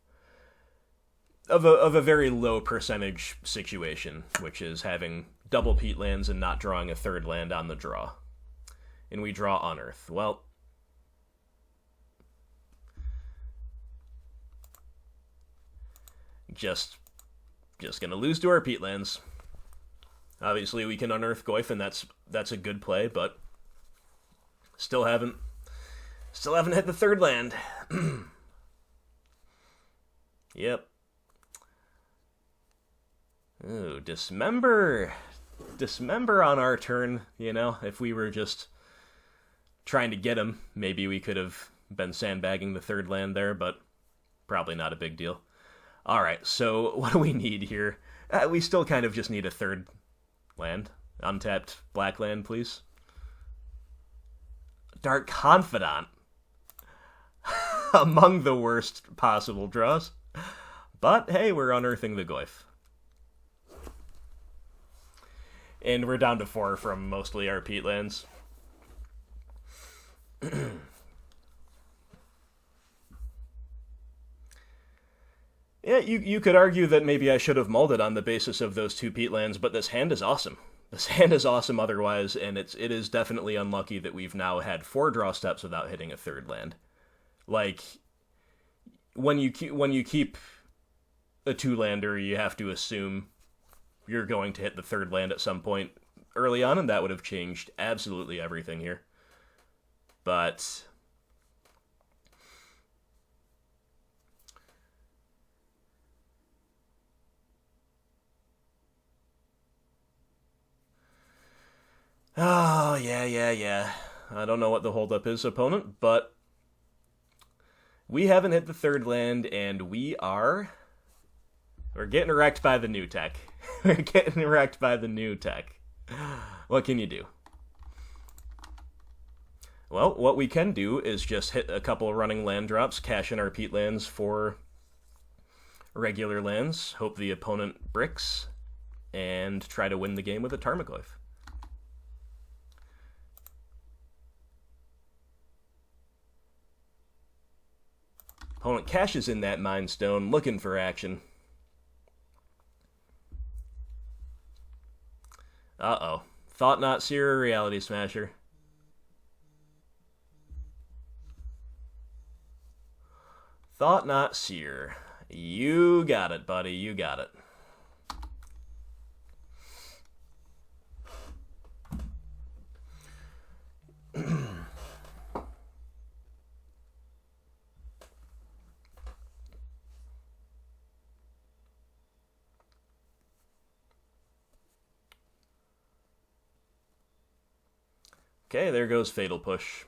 a very low percentage situation, which is having double Peatlands and not drawing a third land on the draw. And we draw Unearth. Well, just gonna lose to our Peatlands. Obviously, we can Unearth Goyf, and that's a good play, but still haven't hit the third land. Yep. Ooh, Dismember on our turn, you know, if we were just trying to get him, maybe we could have been sandbagging the third land there, but probably not a big deal. Alright, so what do we need here? We still kind of just need a third land. Untapped black land, please. Dark Confidant. Among the worst possible draws. But, hey, we're unearthing the Goyf. And we're down to 4 from mostly our Peatlands. Yeah, you could argue that maybe I should have mulled it on the basis of those 2 Peatlands, but this hand is awesome. This hand is awesome otherwise, and it is definitely unlucky that we've now had 4 draw steps without hitting a third land. Like, when you keep a 2-lander, you have to assume you're going to hit the third land at some point early on, and that would have changed absolutely everything here. But oh, yeah. I don't know what the holdup is, opponent, but we haven't hit the third land, and we're getting wrecked by the new tech. We're getting wrecked by the new tech. What can you do? Well, what we can do is just hit a couple running land drops, cash in our Peatlands for regular lands, hope the opponent bricks, and try to win the game with a Tarmogoyf. Opponent cashes in that Mind Stone, looking for action. Uh-oh. Thought Not Seer, Reality Smasher. Thought Not Seer. You got it, buddy. You got it. Okay, there goes Fatal Push.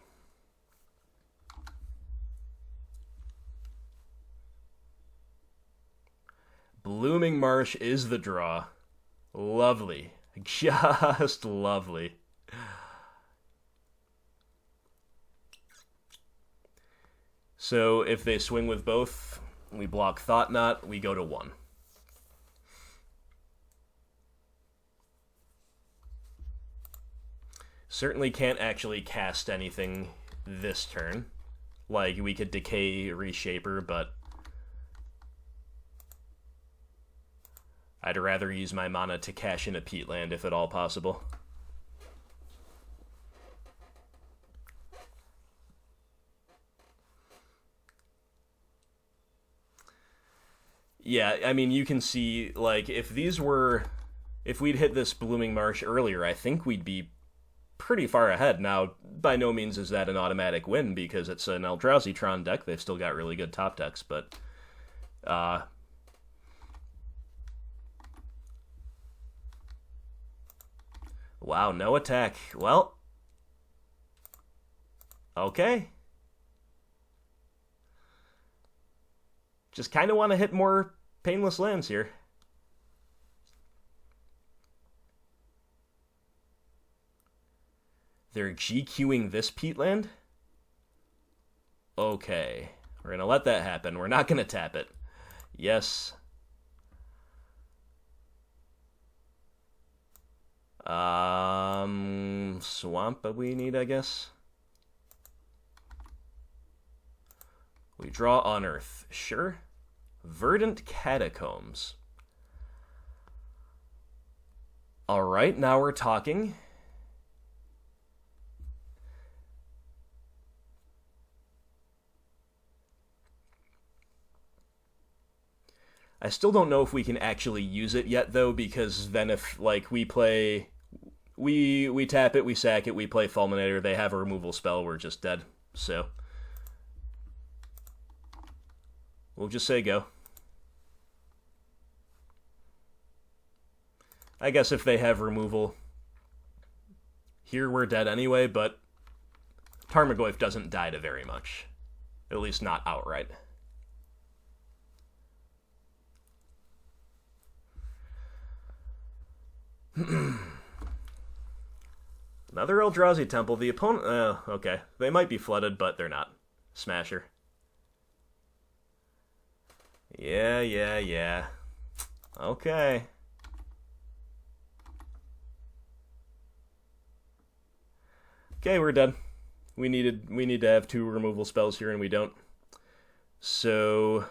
Blooming Marsh is the draw. Lovely. Just lovely. So if they swing with both, we block Thought Knot, we go to 1. Certainly can't actually cast anything this turn. Like, we could Decay Reshaper, but I'd rather use my mana to cash in a Peatland if at all possible. Yeah, I mean, you can see, like, if we'd hit this Blooming Marsh earlier, I think we'd be pretty far ahead. Now, by no means is that an automatic win, because it's an Eldrazi Tron deck. They've still got really good top decks, but wow, no attack. Well, okay. Just kind of want to hit more painless lands here. They're GQing this Peatland? Okay. We're going to let that happen. We're not going to tap it. Yes. Swamp we need, I guess. We draw Unearth. Sure. Verdant Catacombs. Alright, now we're talking. I still don't know if we can actually use it yet, though, because then if, like, we play... We tap it, we sack it, we play Fulminator, they have a removal spell, we're just dead. So we'll just say go. I guess if they have removal here, we're dead anyway, but Tarmogoyf doesn't die to very much. At least not outright. Another Eldrazi Temple. The opponent... okay. They might be flooded, but they're not. Smasher. Yeah. Okay. Okay, we're done. We need to have 2 removal spells here, and we don't. So...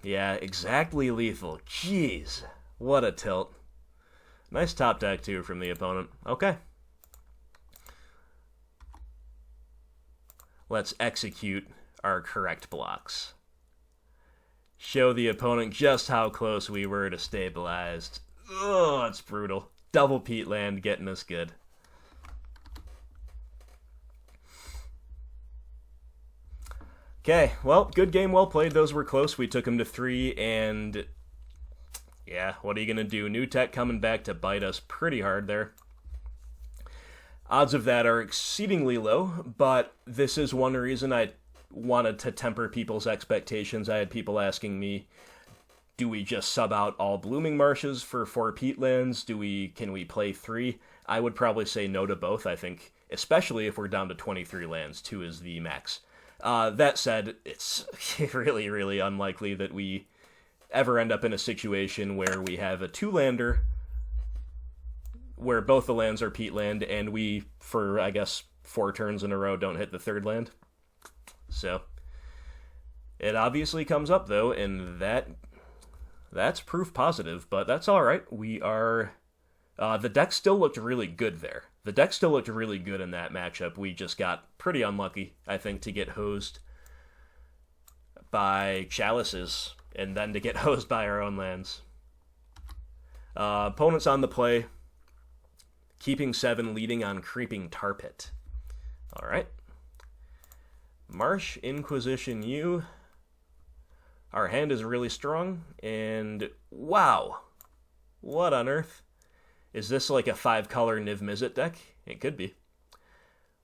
yeah, exactly lethal. Jeez. What a tilt. Nice top deck, too, from the opponent. Okay. Let's execute our correct blocks. Show the opponent just how close we were to stabilized. Oh, it's brutal. Double Peatland getting us good. Okay, well, good game, well played. Those were close. We took them to 3, and yeah, what are you going to do? New tech coming back to bite us pretty hard there. Odds of that are exceedingly low, but this is one reason I wanted to temper people's expectations. I had people asking me, do we just sub out all Blooming Marshes for 4 Peatlands? Can we play 3? I would probably say no to both. I think, especially if we're down to 23 lands, 2 is the max. That said, it's really, really unlikely that we ever end up in a situation where we have a 2-lander where both the lands are Peatland and we, for, I guess, 4 turns in a row, don't hit the 3rd land. So, it obviously comes up, though, and that's proof positive, but that's alright. We are... the deck still looked really good there. The deck still looked really good in that matchup. We just got pretty unlucky, I think, to get hosed by Chalices, and then to get hosed by our own lands. Opponents on the play. Keeping 7, leading on Creeping Tar Pit. Alright. Marsh, Inquisition, you. Our hand is really strong, and wow. What on earth? Is this like a 5-color Niv-Mizzet deck? It could be.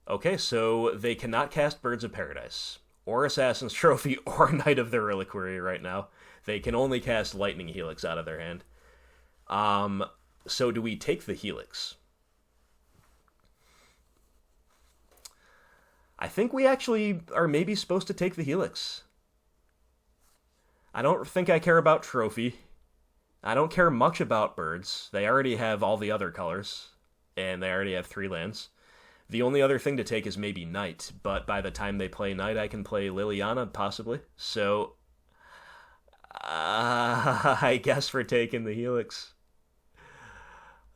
Okay, so they cannot cast Birds of Paradise, or Assassin's Trophy, or Knight of the Reliquary right now. They can only cast Lightning Helix out of their hand. So do we take the Helix? I think we actually are maybe supposed to take the Helix. I don't think I care about Trophy. I don't care much about birds. They already have all the other colors, and they already have 3 lands. The only other thing to take is maybe Knight, but by the time they play Knight, I can play Liliana, possibly. So, I guess we're taking the Helix.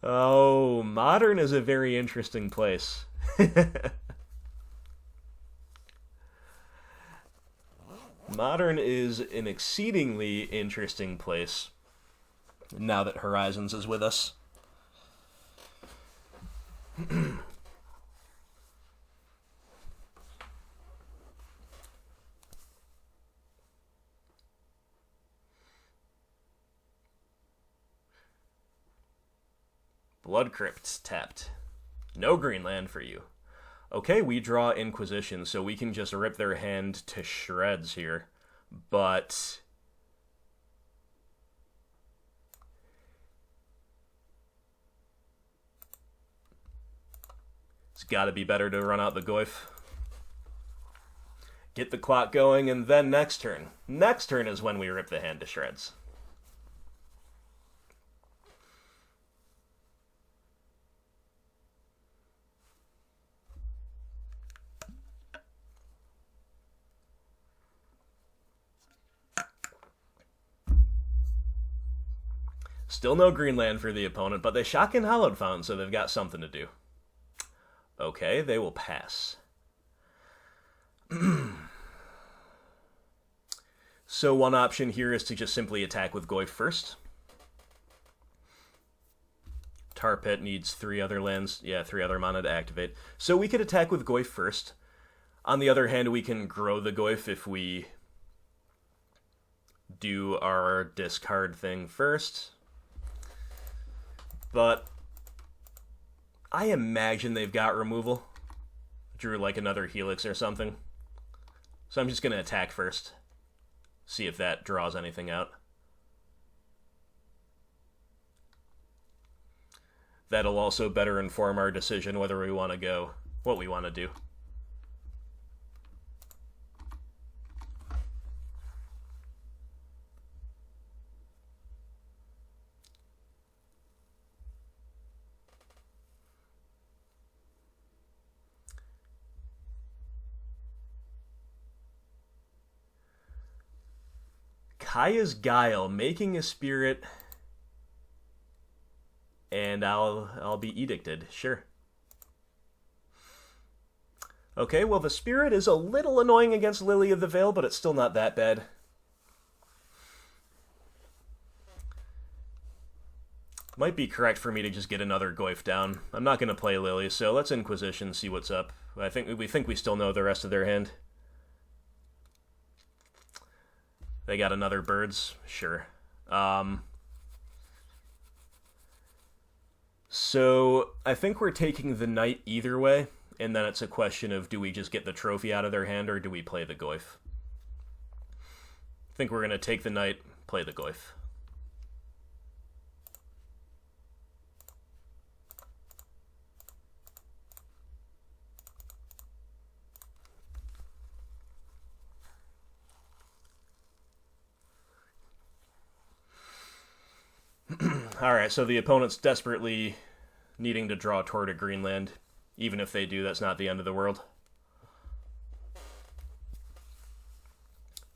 Oh, Modern is a very interesting place. Modern is an exceedingly interesting place now that Horizons is with us. Blood Crypt tapped. No green land for you. Okay, we draw Inquisition, so we can just rip their hand to shreds here. But it's got to be better to run out the Goyf. Get the clock going, and then next turn. Next turn is when we rip the hand to shreds. Still no green land for the opponent, but they Shotgun Hallowed Fountain, so they've got something to do. Okay, they will pass. So one option here is to just simply attack with Goyf first. Tar Pit needs 3 other lands. Yeah, 3 other mana to activate. So we could attack with Goyf first. On the other hand, we can grow the Goyf if we do our discard thing first. But I imagine they've got removal. Drew like another Helix or something. So I'm just going to attack first. See if that draws anything out. That'll also better inform our decision whether we want to go, what we want to do. Kaya's Guile, making a spirit, and I'll be edicted, sure. Okay, well the spirit is a little annoying against Lily of the Veil, but it's still not that bad. Might be correct for me to just get another Goyf down. I'm not going to play Lily, so let's Inquisition, see what's up. I think we still know the rest of their hand. They got another birds? Sure. So I think we're taking the Knight either way, and then it's a question of do we just get the trophy out of their hand or do we play the Goyf? I think we're going to take the Knight, play the Goyf. Alright, so the opponent's desperately needing to draw toward a green land. Even if they do, that's not the end of the world.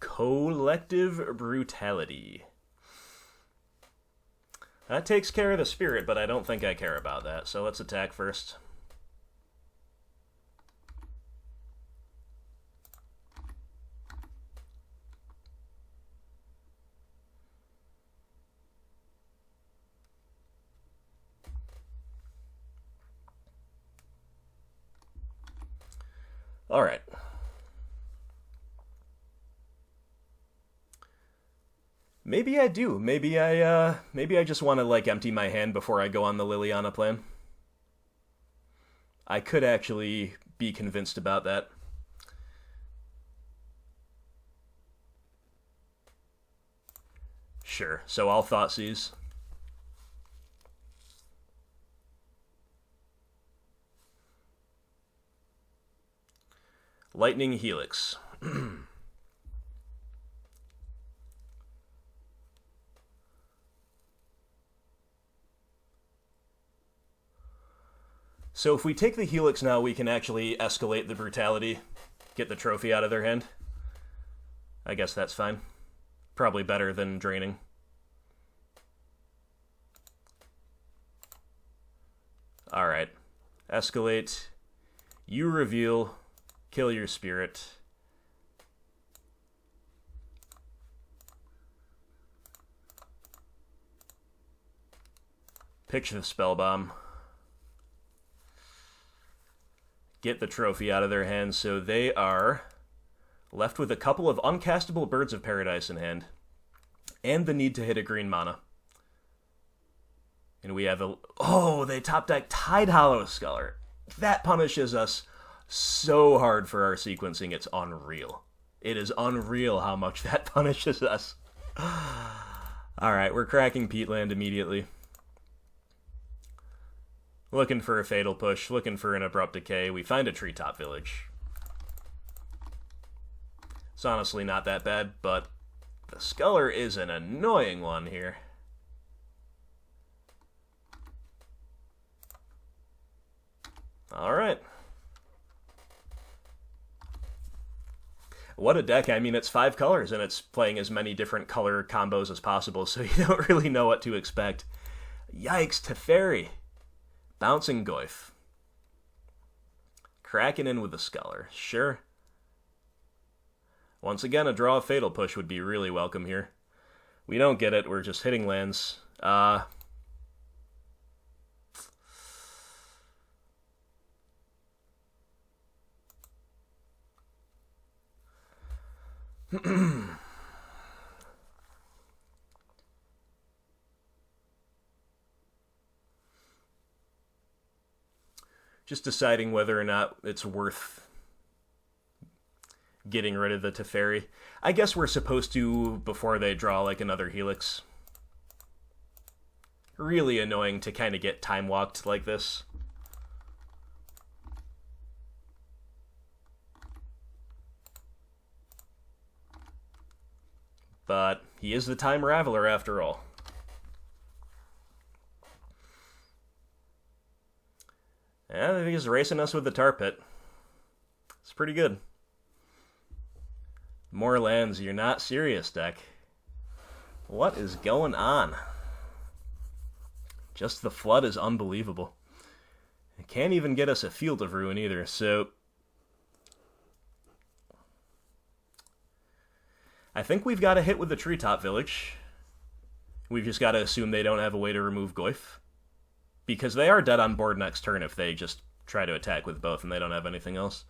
Collective Brutality. That takes care of the spirit, but I don't think I care about that, so let's attack first. All right. Maybe I do. Maybe I just want to, like, empty my hand before I go on the Liliana plan. I could actually be convinced about that. Sure, so I'll Thoughtseize. Lightning Helix. So if we take the Helix now, we can actually escalate the Brutality, get the trophy out of their hand. I guess that's fine. Probably better than draining. Alright. Escalate. You reveal. Kill your spirit. Pitch the Spellbomb. Get the trophy out of their hands, so they are left with a couple of uncastable Birds of Paradise in hand, and the need to hit a green mana. And we have a... Oh, they top deck Tidehollow Scholar. That punishes us so hard for our sequencing, it's unreal. It is unreal how much that punishes us. Alright, we're cracking Peatland immediately. Looking for a Fatal Push, looking for an Abrupt Decay. We find a Treetop Village. It's honestly not that bad, but the Sculler is an annoying one here. Alright. What a deck. I mean, it's 5 colors, and it's playing as many different color combos as possible, so you don't really know what to expect. Yikes, Teferi. Bouncing Goyf. Cracking in with the Sculler. Sure. Once again, a draw of Fatal Push would be really welcome here. We don't get it, we're just hitting lands. Just deciding whether or not it's worth getting rid of the Teferi. I guess we're supposed to before they draw like another Helix. Really annoying to kind of get time walked like this. But he is the Time Raveler after all. Yeah, he's racing us with the Tar Pit. It's pretty good. More lands, you're not serious, deck. What is going on? Just the Flood is unbelievable. It can't even get us a Field of Ruin either, so... I think we've got a hit with the Treetop Village. We've just got to assume they don't have a way to remove Goyf. Because they are dead on board next turn if they just try to attack with both and they don't have anything else.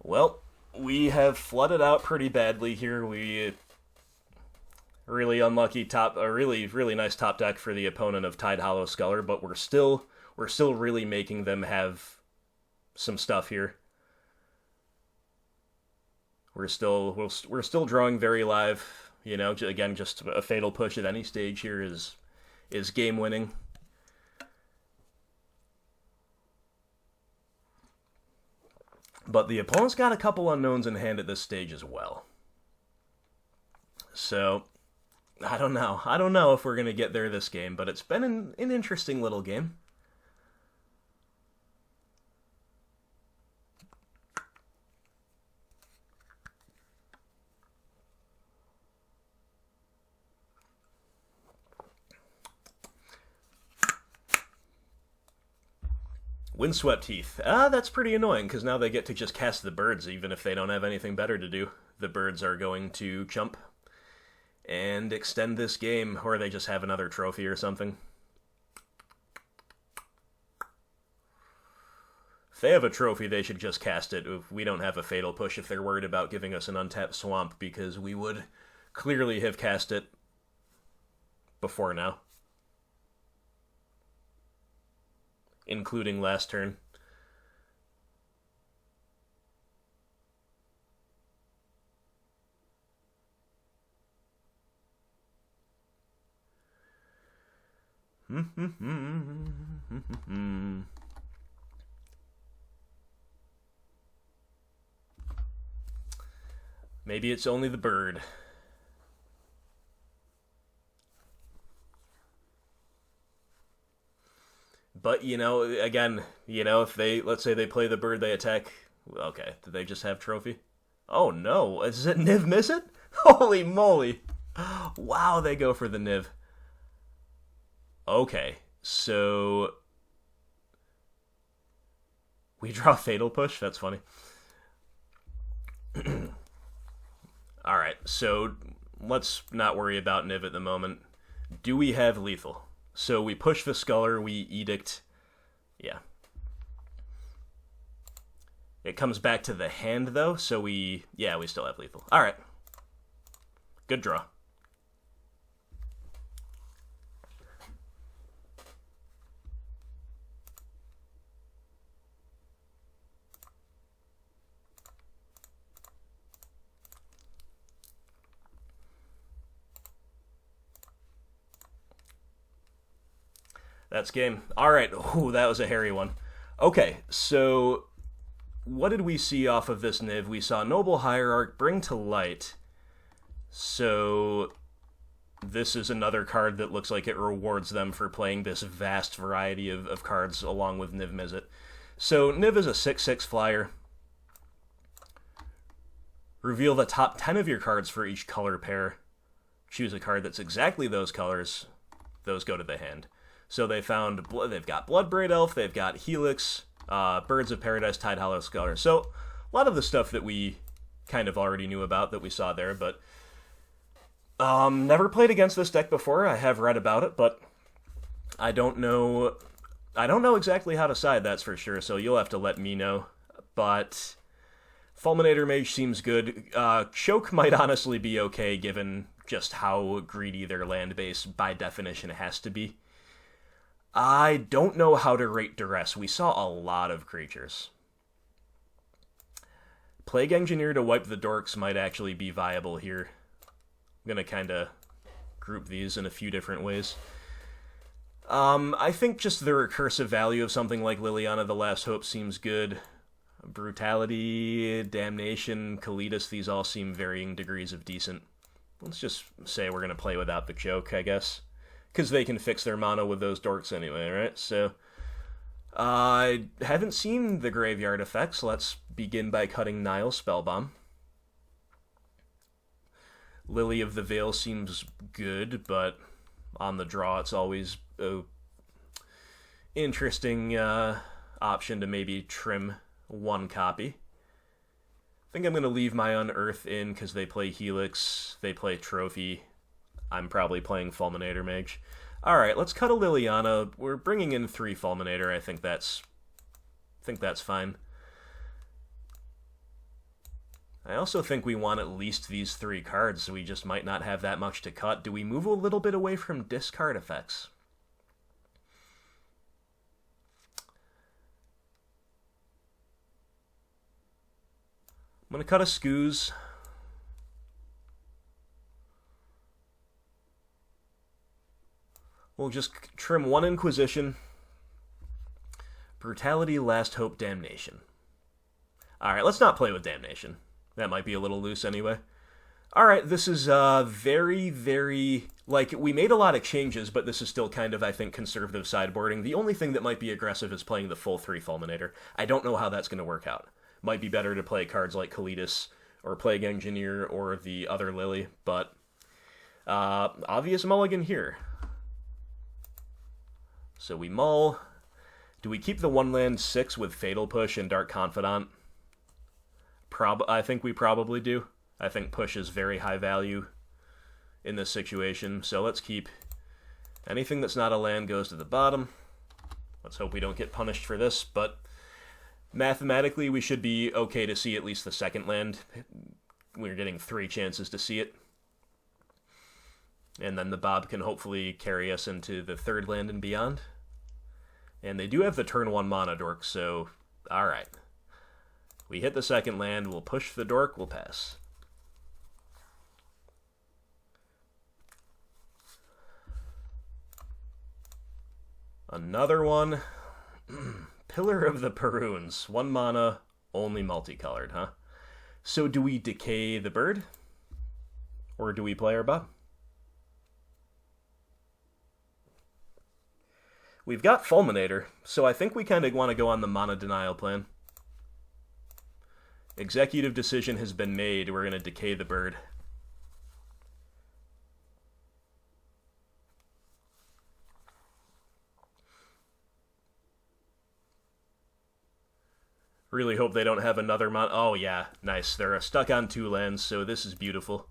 Well, we have flooded out pretty badly here. We really unlucky really nice top deck for the opponent of Tidehollow Scholar, but we're still really making them have some stuff here. We're still drawing very live. You know, again, just a Fatal Push at any stage here is game winning. But the opponent's got a couple unknowns in hand at this stage as well. So, I don't know. I don't know if we're going to get there this game, but it's been an interesting little game. Windswept Heath. Ah, that's pretty annoying, because now they get to just cast the birds, even if they don't have anything better to do. The birds are going to chump and extend this game, or they just have another trophy or something. If they have a trophy, they should just cast it. We don't have a Fatal Push if they're worried about giving us an untapped Swamp, because we would clearly have cast it before now. Including last turn. Maybe it's only the bird. But, you know, again, you know, if they, let's say they play the bird, they attack. Okay, do they just have trophy? Oh no, is it Niv-Mizzet? Holy moly. Wow, they go for the Niv. Okay, so we draw Fatal Push? That's funny. Alright, so let's not worry about Niv at the moment. Do we have lethal? So we push the Sculler, we Edict. Yeah. It comes back to the hand, though, so we still have lethal. Alright. Good draw. That's game. Alright, ooh, that was a hairy one. Okay, so what did we see off of this Niv? We saw Noble Hierarch, Bring to Light. So this is another card that looks like it rewards them for playing this vast variety of cards along with Niv-Mizzet. So Niv is a 6/6 flyer. Reveal the top 10 of your cards for each color pair. Choose a card that's exactly those colors. Those go to the hand. So they've got Bloodbraid Elf, they've got Helix, Birds of Paradise, Tide Hollow Scholar. So a lot of the stuff that we kind of already knew about that we saw there, but never played against this deck before. I have read about it, but I don't know exactly how to side, that's for sure, so you'll have to let me know. But Fulminator Mage seems good. Choke might honestly be okay, given just how greedy their land base by definition has to be. I don't know how to rate Duress. We saw a lot of creatures. Plague Engineer to wipe the dorks might actually be viable here. I'm going to kind of group these in a few different ways. I think just the recursive value of something like Liliana the Last Hope seems good. Brutality, Damnation, Kalitas, these all seem varying degrees of decent. Let's just say we're going to play without the choke, I guess. Because they can fix their mono with those dorks anyway, right? So, I haven't seen the graveyard effects. Let's begin by cutting Nile Spellbomb. Lily of the Veil seems good, but on the draw it's always a interesting option to maybe trim one copy. I think I'm going to leave my Unearth in because they play Helix, they play Trophy. I'm probably playing Fulminator Mage. Alright, let's cut a Liliana. We're bringing in 3 Fulminator. I think that's fine. I also think we want at least these 3 cards, so we just might not have that much to cut. Do we move a little bit away from discard effects? I'm going to cut a Scooz. We'll just trim 1 Inquisition. Brutality, Last Hope, Damnation. Alright, let's not play with Damnation. That might be a little loose anyway. Alright, this is very, very... Like, we made a lot of changes, but this is still kind of, I think, conservative sideboarding. The only thing that might be aggressive is playing the full 3 Fulminator. I don't know how that's going to work out. Might be better to play cards like Kalitas, or Plague Engineer, or the other Lily, but... obvious mulligan here. So we mull. Do we keep the 1-land 6 with Fatal Push and Dark Confidant? I think we probably do. I think push is very high value in this situation, so let's keep anything that's not a land goes to the bottom. Let's hope we don't get punished for this, but mathematically we should be okay to see at least the second land. We're getting 3 chances to see it. And then the Bob can hopefully carry us into the third land and beyond. And they do have the turn 1 mana dork, so alright. We hit the second land, we'll push the dork, we'll pass. Another one. Pillar of the Perunes. 1 mana, only multicolored, huh? So do we decay the bird? Or do we play our Bob? We've got Fulminator, so I think we kind of want to go on the mana denial plan. Executive decision has been made. We're going to decay the bird. Really hope they don't have another Oh, yeah. Nice. They're stuck on 2 lands, so this is beautiful.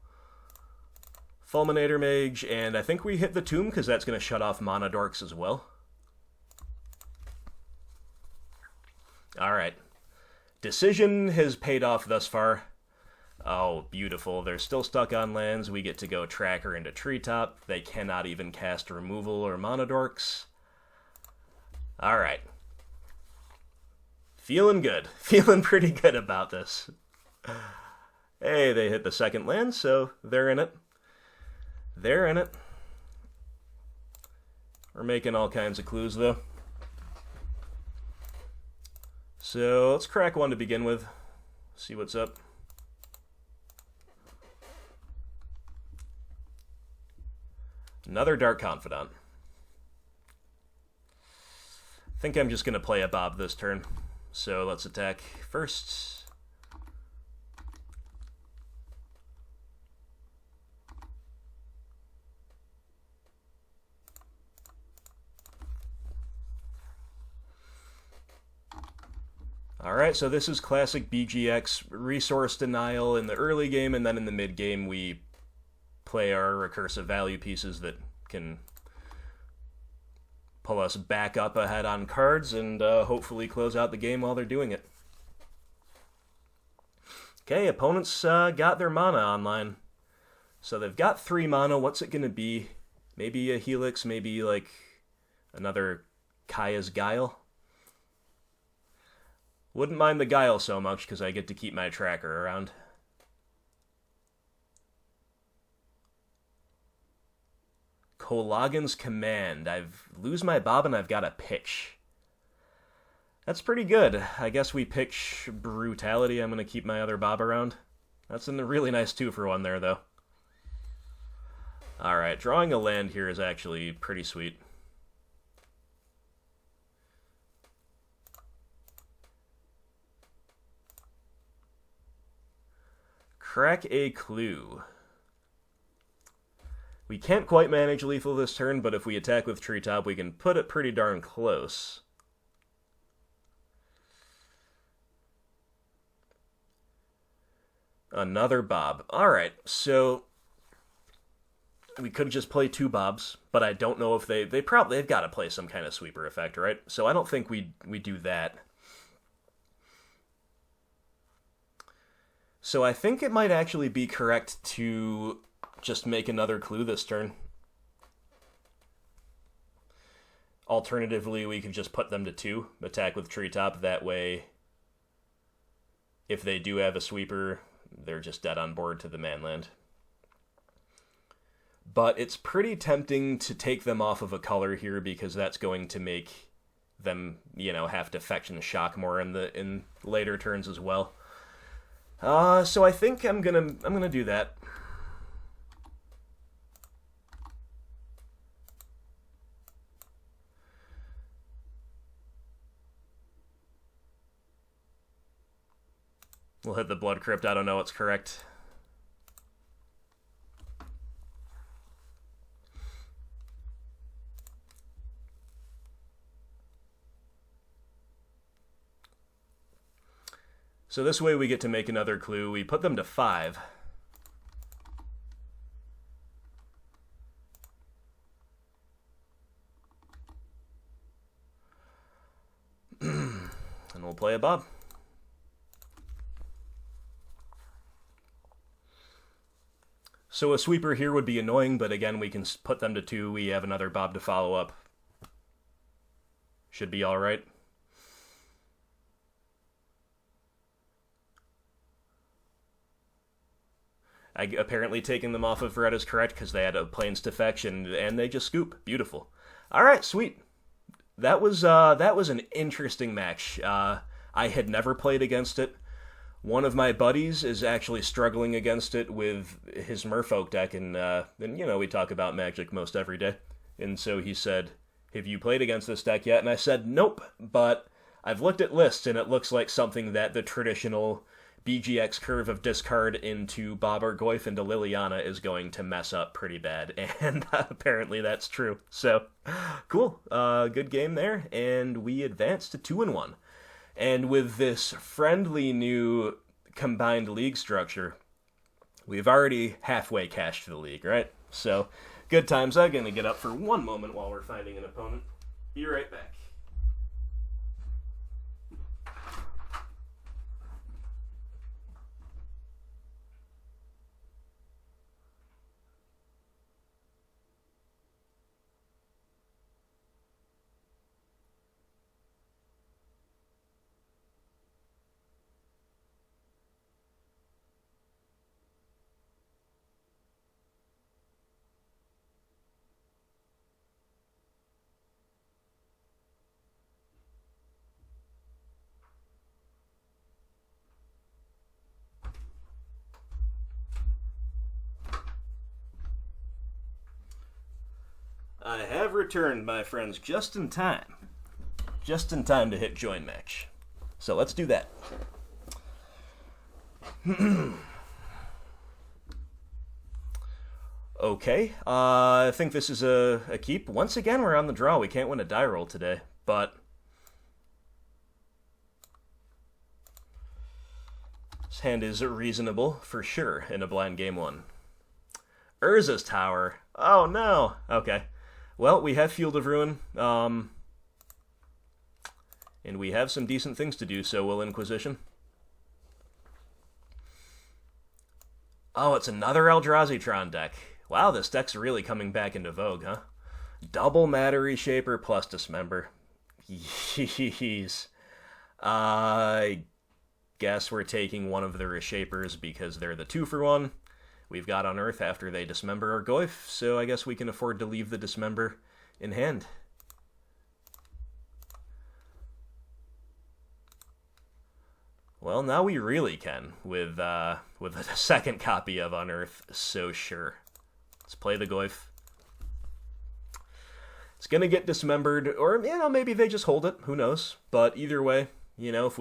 Fulminator Mage, and I think we hit the Tomb because that's going to shut off mana dorks as well. Alright. Decision has paid off thus far. Oh, beautiful. They're still stuck on lands. We get to go Tracker into Treetop. They cannot even cast Removal or Mana Dorks. Alright. Feeling good. Feeling pretty good about this. Hey, they hit the second land, so they're in it. They're in it. We're making all kinds of clues, though. So let's crack one to begin with. See what's up. Another Dark Confidant. I think I'm just going to play a Bob this turn. So let's attack first. Alright, so this is classic BGX resource denial in the early game, and then in the mid game we play our recursive value pieces that can pull us back up ahead on cards and hopefully close out the game while they're doing it. Okay, opponents got their mana online. So they've got 3 mana. What's it going to be? Maybe a Helix, maybe like another Kaya's Guile. Wouldn't mind the Guile so much because I get to keep my tracker around. Kolagan's Command. I've lose my Bob and I've got a pitch. That's pretty good. I guess we pitch Brutality. I'm going to keep my other Bob around. That's a really nice 2-for-1 there, though. Alright, drawing a land here is actually pretty sweet. Crack a Clue. We can't quite manage lethal this turn, but if we attack with Treetop, we can put it pretty darn close. Another Bob. Alright, so we could just play 2 Bobs, but I don't know if they've got to play some kind of sweeper effect, right? So I don't think we do that. So I think it might actually be correct to just make another clue this turn. Alternatively, we could just put them to 2, attack with Treetop. That way, if they do have a sweeper, they're just dead on board to the manland. But it's pretty tempting to take them off of a color here because that's going to make them, have to fetch and shock more in later turns as well. So I think I'm gonna do that. We'll hit the Blood Crypt. I don't know what's correct. So this way we get to make another clue. We put them to 5. And we'll play a Bob. So a sweeper here would be annoying, but again, we can put them to 2. We have another Bob to follow up. Should be alright. Apparently taking them off of red is correct because they had a Plains defection, and they just scoop. Beautiful. Alright, sweet. That was an interesting match. I had never played against it. One of my buddies is actually struggling against it with his Merfolk deck, and you know, we talk about Magic most every day. And so he said, have you played against this deck yet? And I said, nope, but I've looked at lists, and it looks like something that the traditional BGX curve of discard into Bob or Goyf into Liliana is going to mess up pretty bad, and apparently that's true. So, cool. Good game there, and we advanced to 2-1. And with this friendly new combined league structure, we've already halfway cashed the league, right? So, good times. I'm going to get up for one moment while we're finding an opponent. Be right back. I have returned, my friends, just in time. Just in time to hit join match. So let's do that. Okay, I think this is a keep. Once again, we're on the draw. We can't win a die roll today, but this hand is reasonable, for sure, in a blind game 1. Urza's Tower. Oh, no. Okay. Well, we have Field of Ruin, and we have some decent things to do, so we'll Inquisition. Oh, it's another Eldrazi Tron deck. Wow, this deck's really coming back into vogue, huh? Double Matter Reshaper plus Dismember. Jeez. I guess we're taking one of the Reshapers because they're the 2-for-1. We've got Unearth after they Dismember our Goyf, so I guess we can afford to leave the Dismember in hand. Well, now we really can, with a second copy of Unearth, so sure. Let's play the Goyf. It's gonna get dismembered, or, you know, maybe they just hold it, who knows. But either way, you know,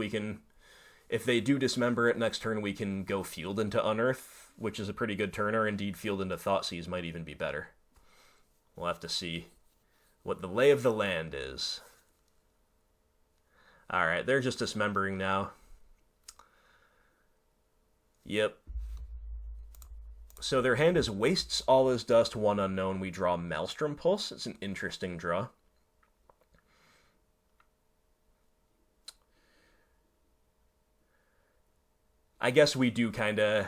if they do dismember it next turn, we can go Field into Unearth, which is a pretty good turn, or indeed Field into Thoughtseize might even be better. We'll have to see what the lay of the land is. Alright, they're just dismembering now. Yep. So their hand is Wastes All Is Dust, 1 unknown. We draw Maelstrom Pulse. It's an interesting draw. I guess we do kind of...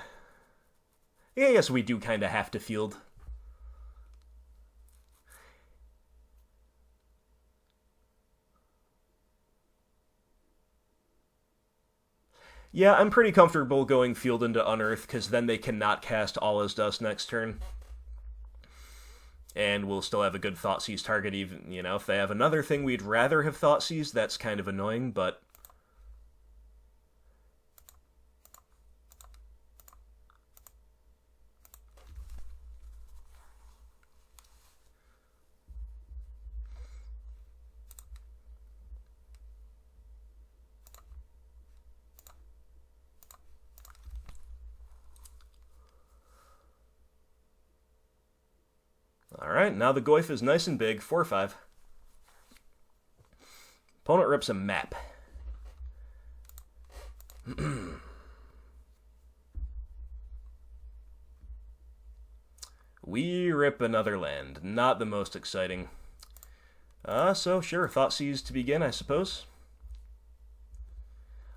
Yeah, I guess we do kind of have to Field. Yeah, I'm pretty comfortable going Field into Unearth, because then they cannot cast All Is Dust next turn. And we'll still have a good Thoughtseize target, even, you know, if they have another thing we'd rather have Thoughtseize, that's kind of annoying, but... Alright, now the Goyf is nice and big, 4-5. Opponent rips a map. We rip another land. Not the most exciting. So sure, Thoughtseize to begin, I suppose.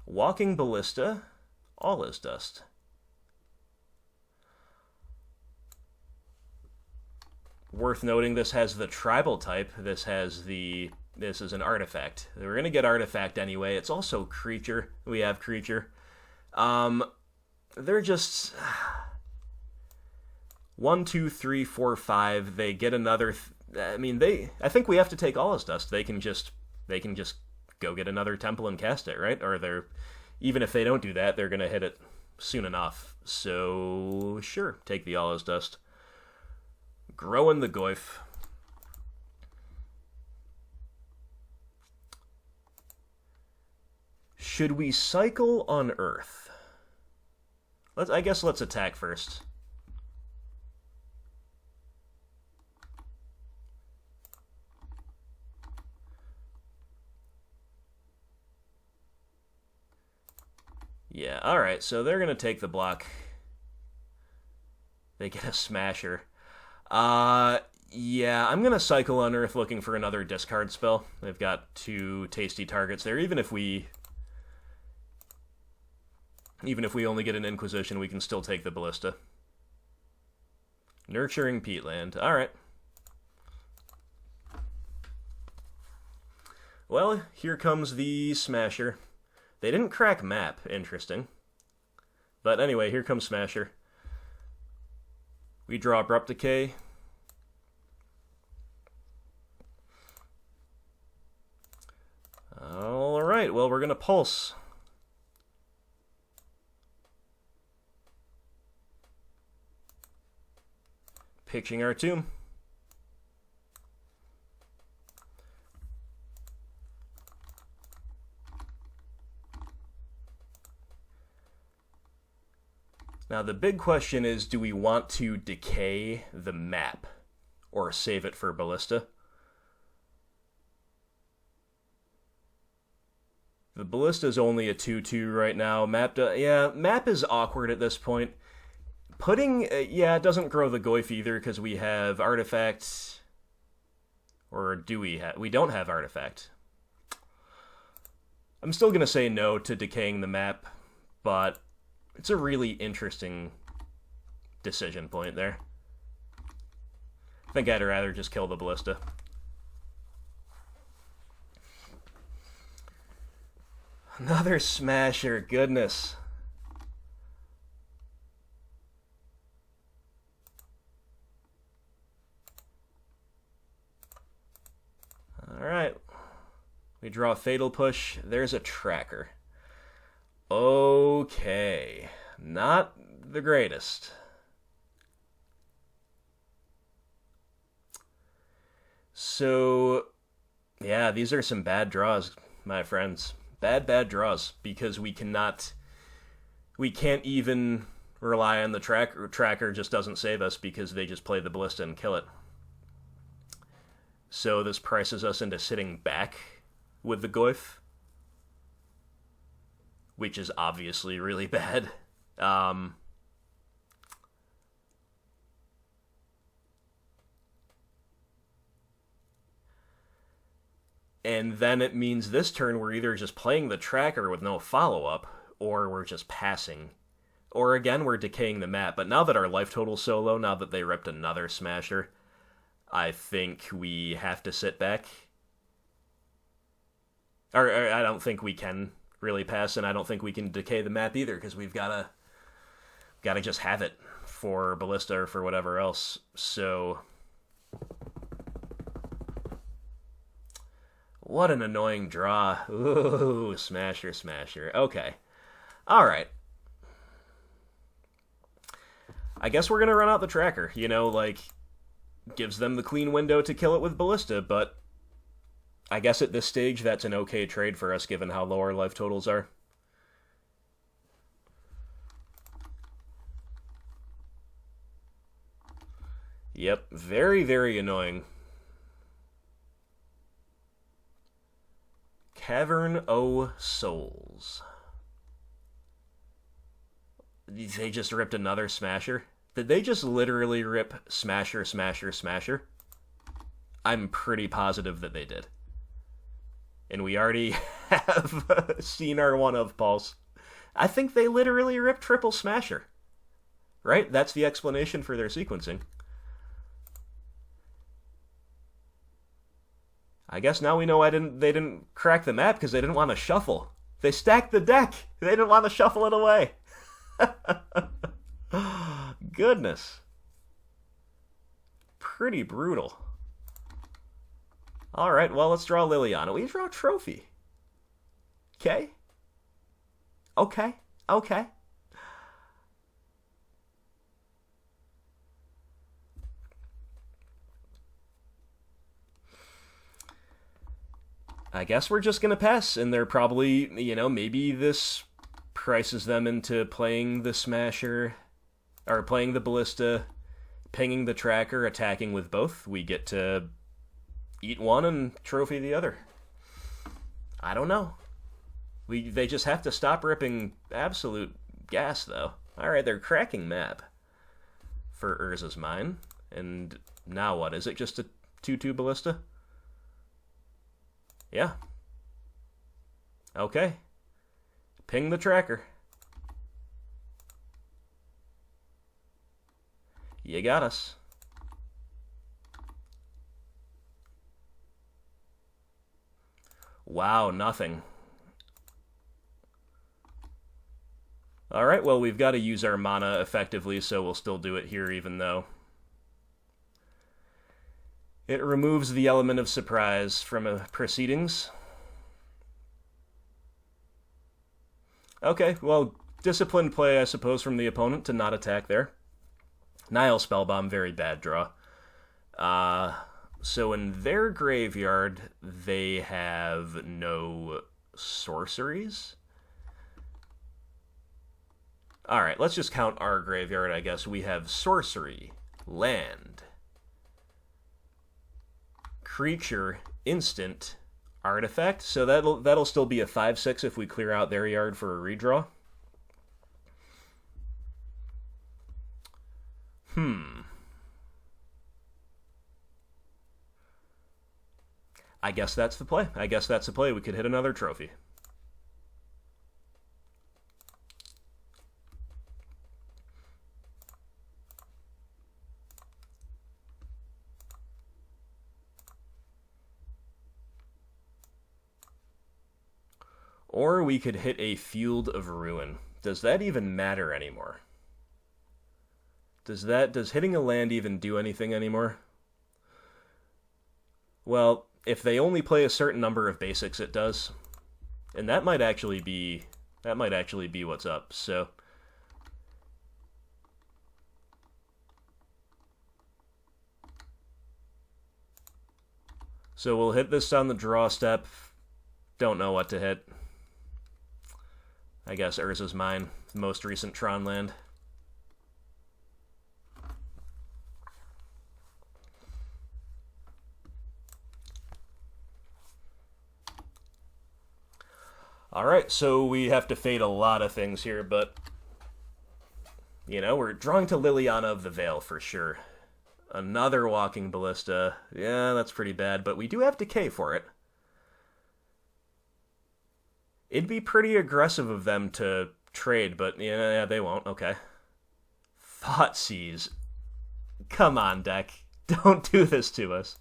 Walking Ballista, all is dust. Worth noting, this has the tribal type. This is an artifact. We're gonna get artifact anyway. It's also creature. We have creature. They're just 1, 2, 3, 4, 5. They get another. I think we have to take all is dust. They can just go get another temple and cast it, right? Or even if they don't do that, they're gonna hit it soon enough. So sure, take the all is dust. Growing the Goyf. Should we cycle on Earth? I guess let's attack first. Yeah, alright, so they're gonna take the block. They get a Smasher. Yeah, I'm gonna cycle on Earth looking for another discard spell. They've got 2 tasty targets there. Even if we only get an Inquisition, we can still take the Ballista. Nurturing Peatland. Alright. Well, here comes the Smasher. They didn't crack map, interesting. But anyway, here comes Smasher. We draw Abrupt Decay. Alright, well, we're gonna Pulse. Pitching our tomb. Now the big question is, do we want to decay the map or save it for Ballista? The Ballista's only a 2/2 right now. Map is awkward at this point. It doesn't grow the Goyf either because we have Artifact. Or do we have? We don't have Artifact. I'm still going to say no to decaying the map, but it's a really interesting decision point there. I think I'd rather just kill the Ballista. Another Smasher, goodness. Alright. We draw a Fatal Push. There's a Tracker. Okay. Not the greatest. So, yeah, these are some bad draws, my friends. Bad draws, because we can't even rely on the tracker. Tracker just doesn't save us because they just play the Ballista and kill it. So this prices us into sitting back with the Goyf, which is obviously really bad. And then it means this turn we're either just playing the tracker with no follow-up, or we're just passing. Or again, we're decaying the map. But now that our life total's so low, now that they ripped another Smasher, I think we have to sit back. Or I don't think we can really pass, and I don't think we can decay the map either, because we've gotta just have it for Ballista or for whatever else. So what an annoying draw. Ooh, Smasher. Okay. Alright. I guess we're gonna run out the tracker. Gives them the clean window to kill it with Ballista, but I guess at this stage that's an okay trade for us given how low our life totals are. Yep, very, very annoying. Cavern o' Souls. They just ripped another Smasher? Did they just literally rip Smasher, Smasher, Smasher? I'm pretty positive that they did. And we already have seen our one of Pulse. I think they literally ripped triple Smasher. Right? That's the explanation for their sequencing. I guess now we know they didn't crack the map because they didn't want to shuffle. They stacked the deck. They didn't want to shuffle it away. Goodness. Pretty brutal. Alright, well, let's draw Liliana. We draw a trophy. Okay? Okay. Okay. I guess we're just going to pass, and they're probably, maybe this prices them into playing the Smasher, or playing the Ballista, pinging the Tracker, attacking with both. We get to eat one and trophy the other. I don't know. They just have to stop ripping absolute gas, though. Alright, they're cracking map for Urza's Mine, and now what? Is it just a 2-2 Ballista? Yeah. Okay. Ping the Tracker. You got us. Wow, nothing. Alright, well, we've got to use our mana effectively, so we'll still do it here, even though it removes the element of surprise from proceedings. Okay, well, disciplined play, I suppose, from the opponent to not attack there. Nile Spellbomb, very bad draw. So in their graveyard, they have no sorceries. Alright, let's just count our graveyard, I guess. We have sorcery, land, creature, instant, artifact. So that'll still be a 5/6 if we clear out their yard for a redraw. I guess that's the play. I guess that's the play. We could hit another trophy. Or we could hit a Field of Ruin. Does that even matter anymore? Does hitting a land even do anything anymore? Well, if they only play a certain number of basics, it does. And that might actually be what's up. So we'll hit this on the draw step. Don't know what to hit. I guess Urza's Mine, most recent Tron land. Alright, so we have to fade a lot of things here, but we're drawing to Liliana of the Veil for sure. Another Walking Ballista. Yeah, that's pretty bad, but we do have Decay for it. It'd be pretty aggressive of them to trade, but yeah, they won't. Okay. Thoughtseize. Come on, deck. Don't do this to us.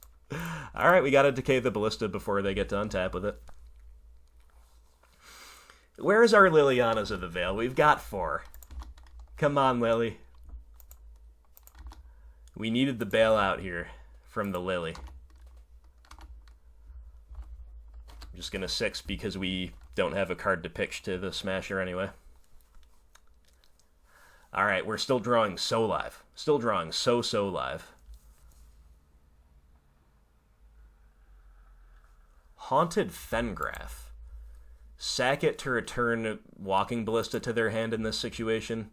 Alright, we gotta Decay the Ballista before they get to untap with it. Where's our Lilianas of the Veil? We've got 4. Come on, Lily. We needed the bailout here from the Lily. I'm just gonna 6 because we don't have a card to pitch to the Smasher anyway. Alright, we're still drawing so live. Still drawing so live. Haunted Fengraf. Sack it to return Walking Ballista to their hand in this situation.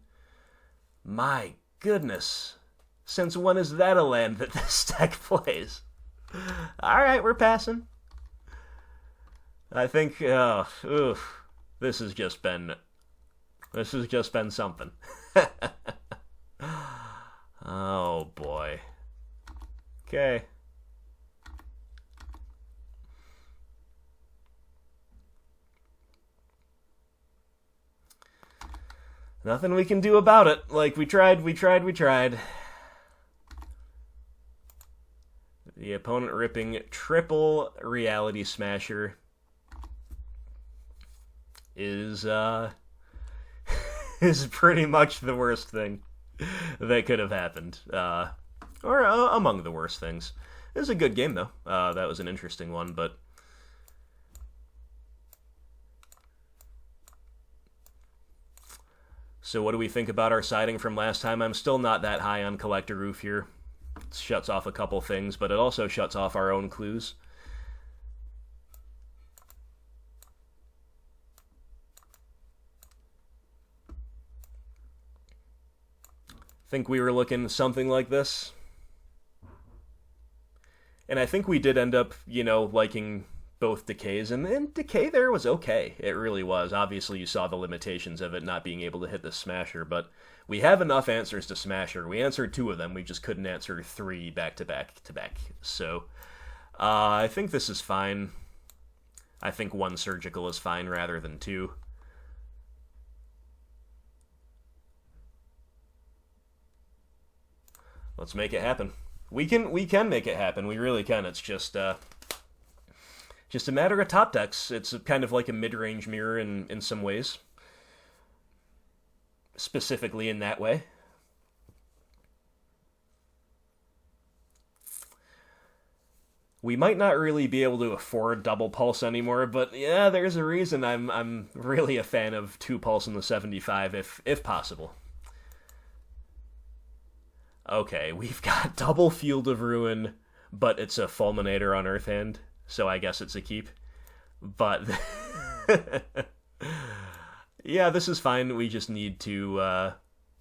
My goodness. Since when is that a land that this deck plays? Alright, we're passing. I think, this has just been This has just been something. Oh, boy. Okay. Nothing we can do about it. Like, we tried. The opponent ripping triple Reality Smasher is is pretty much the worst thing that could have happened. Or among the worst things. It was a good game, though. That was an interesting one, but... So what do we think about our siding from last time? I'm still not that high on Collector Roof here. It shuts off a couple things, but it also shuts off our own clues. Think we were looking something like this. And I think we did end up, liking both decays, and decay there was okay. It really was. Obviously, you saw the limitations of it not being able to hit the Smasher, but we have enough answers to Smasher. We answered 2 of them. We just couldn't answer 3 back-to-back. So, I think this is fine. I think 1 surgical is fine rather than 2. Let's make it happen. We can make it happen. We really can. It's just a matter of top decks. It's kind of like a mid-range mirror in some ways. Specifically in that way. We might not really be able to afford double pulse anymore, but yeah, there's a reason I'm really a fan of 2 pulse in the 75 if possible. Okay, we've got double Field of Ruin, but it's a Fulminator on Earth Hand, so I guess it's a keep. But, yeah, this is fine. We just need to,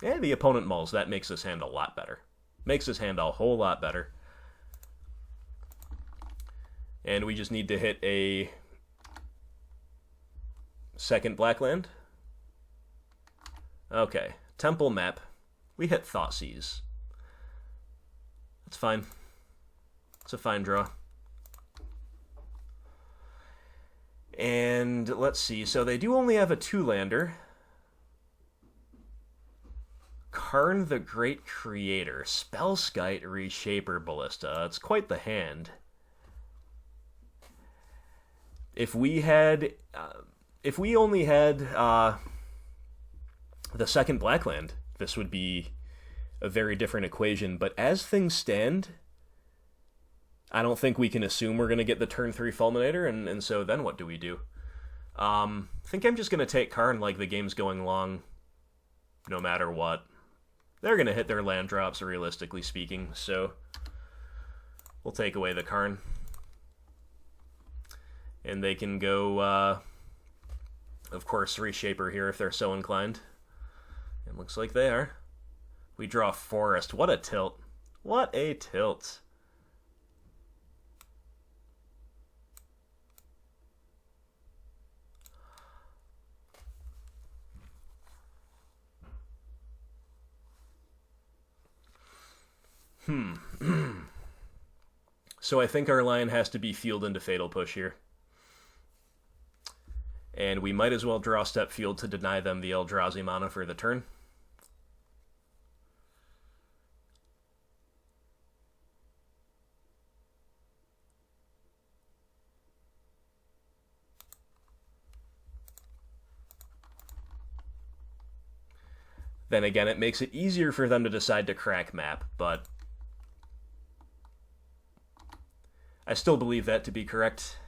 the opponent mulls. That makes this hand a lot better. Makes this hand a whole lot better. And we just need to hit a second black land. Okay, Temple Map. We hit Thoughtseize. That's fine. It's a fine draw. And let's see. So they do only have a 2-lander. Karn the Great Creator. Spellskite, Reshaper, Ballista. It's quite the hand. If we only had the second black land, this would be a very different equation, but as things stand, I don't think we can assume we're going to get the turn 3 Fulminator, and so then what do we do? I think I'm just going to take Karn like the game's going long, no matter what. They're going to hit their land drops, realistically speaking, so we'll take away the Karn. And they can go, of course, Reshaper here if they're so inclined. It looks like they are. We draw Forest. What a tilt. What a tilt. So I think our line has to be Field into Fatal Push here. And we might as well draw Step Field to deny them the Eldrazi mana for the turn. Then again, it makes it easier for them to decide to crack map, but I still believe that to be correct.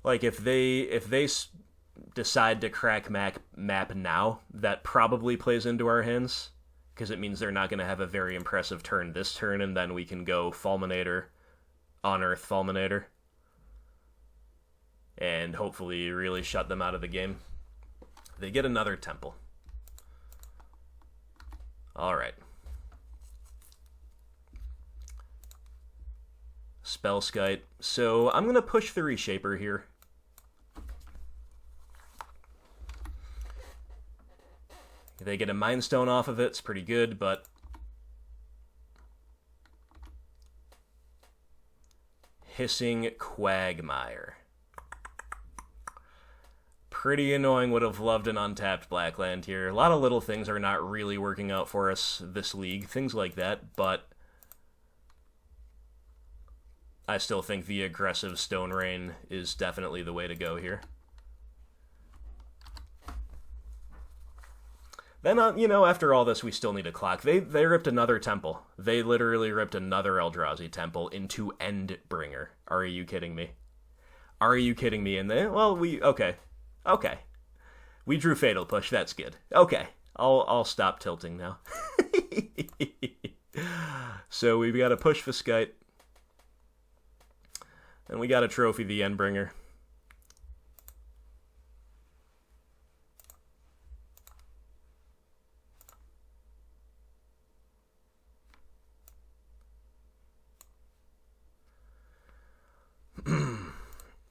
Like, if they decide to crack map now, that probably plays into our hands, because it means they're not going to have a very impressive turn this turn, and then we can go Fulminator, Unearth Fulminator, and hopefully really shut them out of the game. They get another Temple. Alright. Spellskite. So I'm going to push the Reshaper here. They get a Mind Stone off of it, it's pretty good, but Hissing Quagmire. Pretty annoying, would have loved an untapped black land here. A lot of little things are not really working out for us this league, things like that, but I still think the aggressive Stone Rain is definitely the way to go here. Then, after all this, we still need a clock. They ripped another temple. They literally ripped another Eldrazi temple into Endbringer. Are you kidding me? Are you kidding me? And okay. We drew Fatal Push. That's good. Okay. I'll stop tilting now. So we've got to push Viscite. And we got to trophy the Endbringer.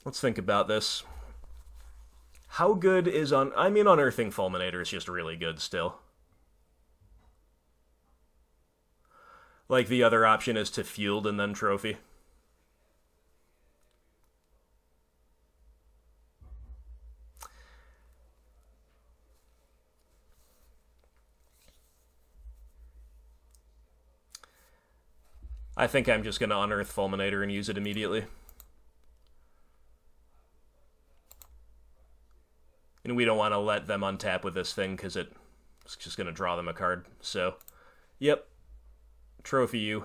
Let's think about this. How good is Unearthing Fulminator is just really good still. Like, the other option is to field and then trophy. I think I'm just going to Unearth Fulminator and use it immediately. And we don't want to let them untap with this thing, because it's just going to draw them a card. So, yep. Trophy you.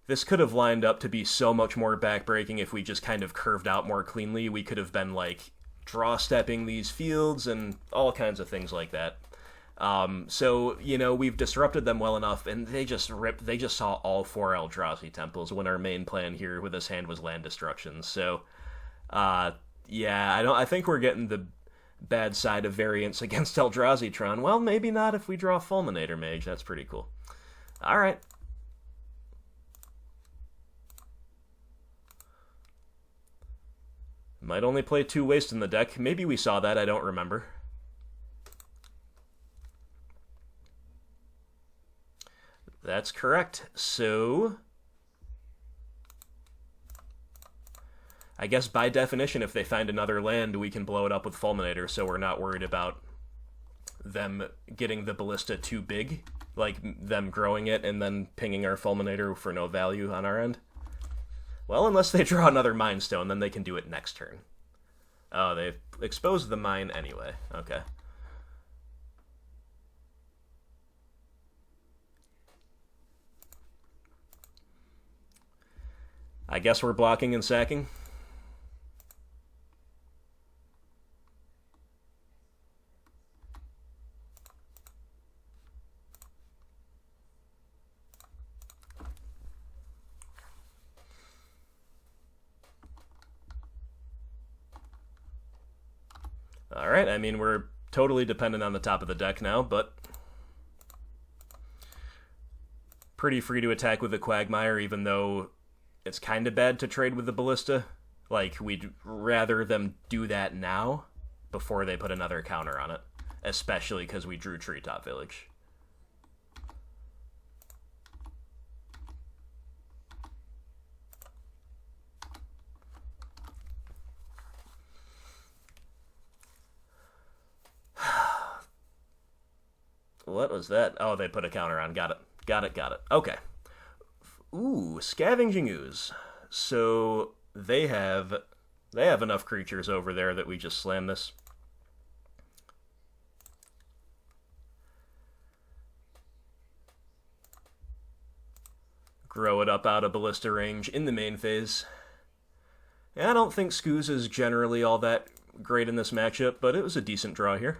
This could have lined up to be so much more backbreaking if we just kind of curved out more cleanly. We could have been, like, draw-stepping these fields and all kinds of things like that. So, we've disrupted them well enough, and they just saw all 4 Eldrazi temples when our main plan here with this hand was land destruction. So, yeah, I think we're getting the bad side of variance against Eldrazi Tron. Well, maybe not if we draw Fulminator Mage. That's pretty cool. Alright. Might only play 2 waste in the deck. Maybe we saw that, I don't remember. That's correct. So, I guess by definition, if they find another land, we can blow it up with Fulminator, so we're not worried about them getting the Ballista too big, like them growing it and then pinging our Fulminator for no value on our end. Well, unless they draw another Mind Stone, then they can do it next turn. Oh, they've exposed the mine anyway. Okay. I guess we're blocking and sacking. Alright, I mean, we're totally dependent on the top of the deck now, but pretty free to attack with the Quagmire, even though it's kind of bad to trade with the Ballista. Like, we'd rather them do that now before they put another counter on it, especially because we drew Treetop Village. What was that? Oh, they put a counter on. Got it. Okay. Ooh, Scavenging Ooze. So they have enough creatures over there that we just slam this. Grow it up out of Ballista range in the main phase. And I don't think Skooz is generally all that great in this matchup, but it was a decent draw here.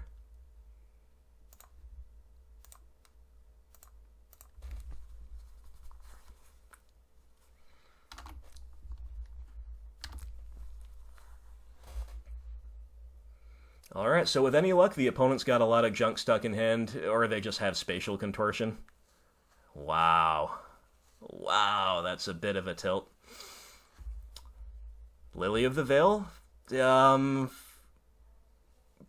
Alright, so with any luck, the opponent's got a lot of junk stuck in hand, or they just have spatial contortion. Wow. Wow, that's a bit of a tilt. Lily of the Veil?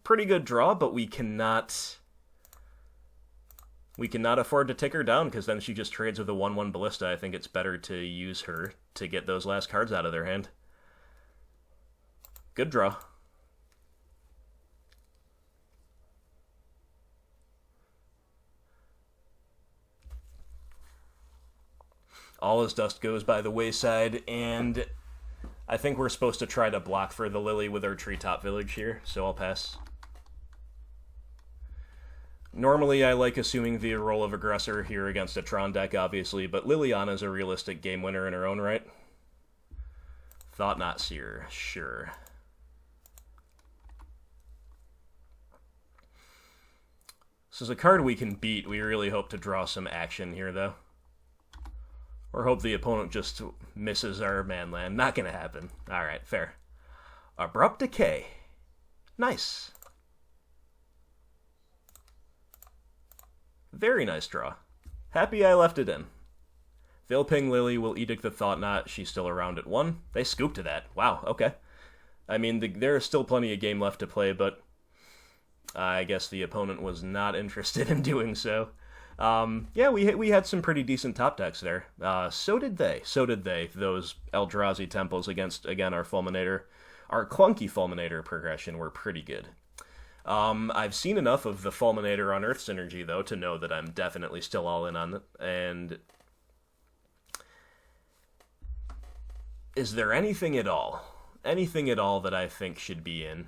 Pretty good draw, but we cannot afford to tick her down, because then she just trades with a 1/1 Ballista. I think it's better to use her to get those last cards out of their hand. Good draw. All As Dust goes by the wayside, and I think we're supposed to try to block for the Lily with our Treetop Village here, so I'll pass. Normally, I like assuming the role of aggressor here against a Tron deck, obviously, but Liliana's a realistic game winner in her own right. Thought Knot Seer, sure. This is a card we can beat. We really hope to draw some action here, though. Or hope the opponent just misses our manland. Not gonna happen. Alright, fair. Abrupt Decay. Nice. Very nice draw. Happy I left it in. Veilping Lily will Edict the Thought Knot. She's still around at 1. They scooped to that. Wow, okay. I mean, there is still plenty of game left to play, but I guess the opponent was not interested in doing so. Yeah, we had some pretty decent top decks there. So did they. Those Eldrazi temples against, again, our Fulminator. Our clunky Fulminator progression were pretty good. I've seen enough of the Fulminator on Earth synergy, though, to know that I'm definitely still all in on it. And is there anything at all that I think should be in?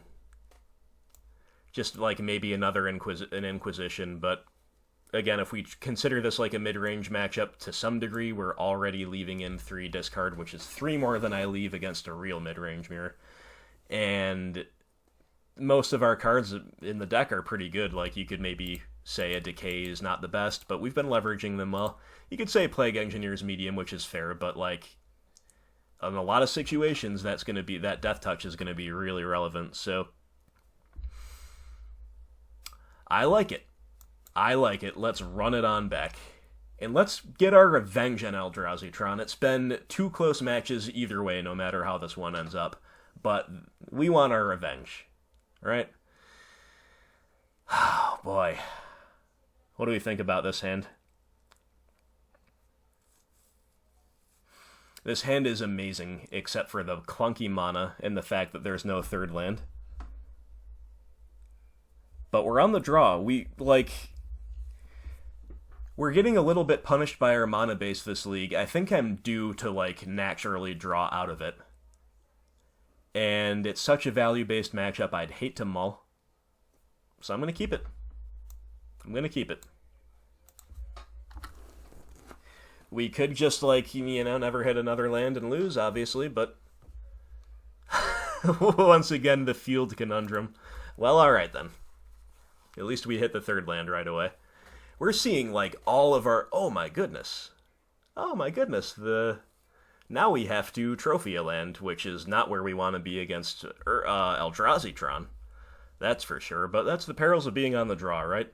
Just like maybe another an Inquisition, but again, if we consider this like a mid-range matchup to some degree, we're already leaving in 3 discard, which is 3 more than I leave against a real mid-range mirror. And most of our cards in the deck are pretty good. Like, you could maybe say a Decay is not the best, but we've been leveraging them well. You could say Plague Engineer's medium, which is fair, but like, in a lot of situations, that Death Touch is going to be really relevant, so I like it. Let's run it on back. And let's get our revenge on Eldrazi Tron. It's been 2 close matches either way, no matter how this one ends up. But we want our revenge. Right? Oh, boy. What do we think about this hand? This hand is amazing, except for the clunky mana and the fact that there's no 3rd land. But we're on the draw. We're getting a little bit punished by our mana base this league. I think I'm due to, like, naturally draw out of it. And it's such a value-based matchup, I'd hate to mull. So I'm going to keep it. We could just, like, never hit another land and lose, obviously, but once again, the field conundrum. Well, alright then. At least we hit the 3rd land right away. We're seeing, like, all of our... Oh, my goodness. Now we have to trophy a land, which is not where we want to be against Eldrazi Tron. That's for sure, but that's the perils of being on the draw, right?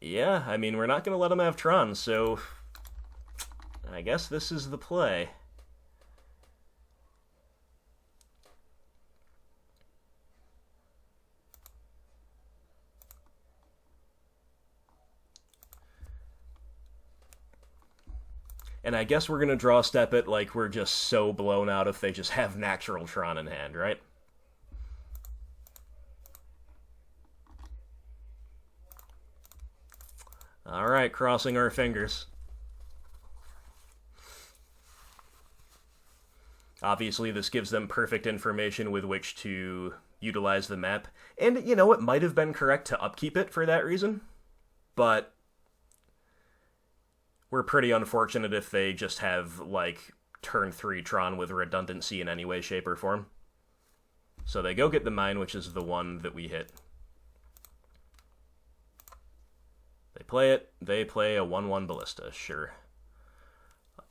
Yeah, I mean, we're not going to let them have Tron, so I guess this is the play. And I guess we're going to draw step it like we're just so blown out if they just have natural Tron in hand, right? Alright, crossing our fingers. Obviously, this gives them perfect information with which to utilize the map. And, it might have been correct to upkeep it for that reason. But we're pretty unfortunate if they just have, like, turn 3 Tron with redundancy in any way, shape, or form. So they go get the mine, which is the one that we hit. They play it. They play a 1/1 Ballista, sure.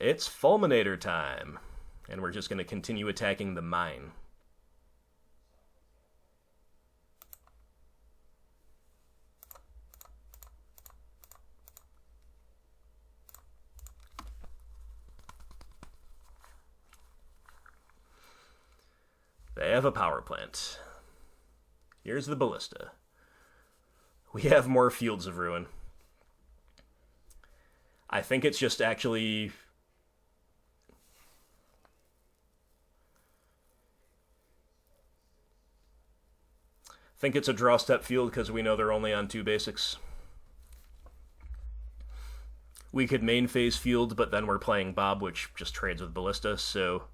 It's Fulminator time. And we're just going to continue attacking the mine. They have a power plant. Here's the Ballista. We have more Fields of Ruin. I think it's just actually... I think it's a draw step field because we know they're only on 2 basics. We could main phase field, but then we're playing Bob, which just trades with Ballista, so...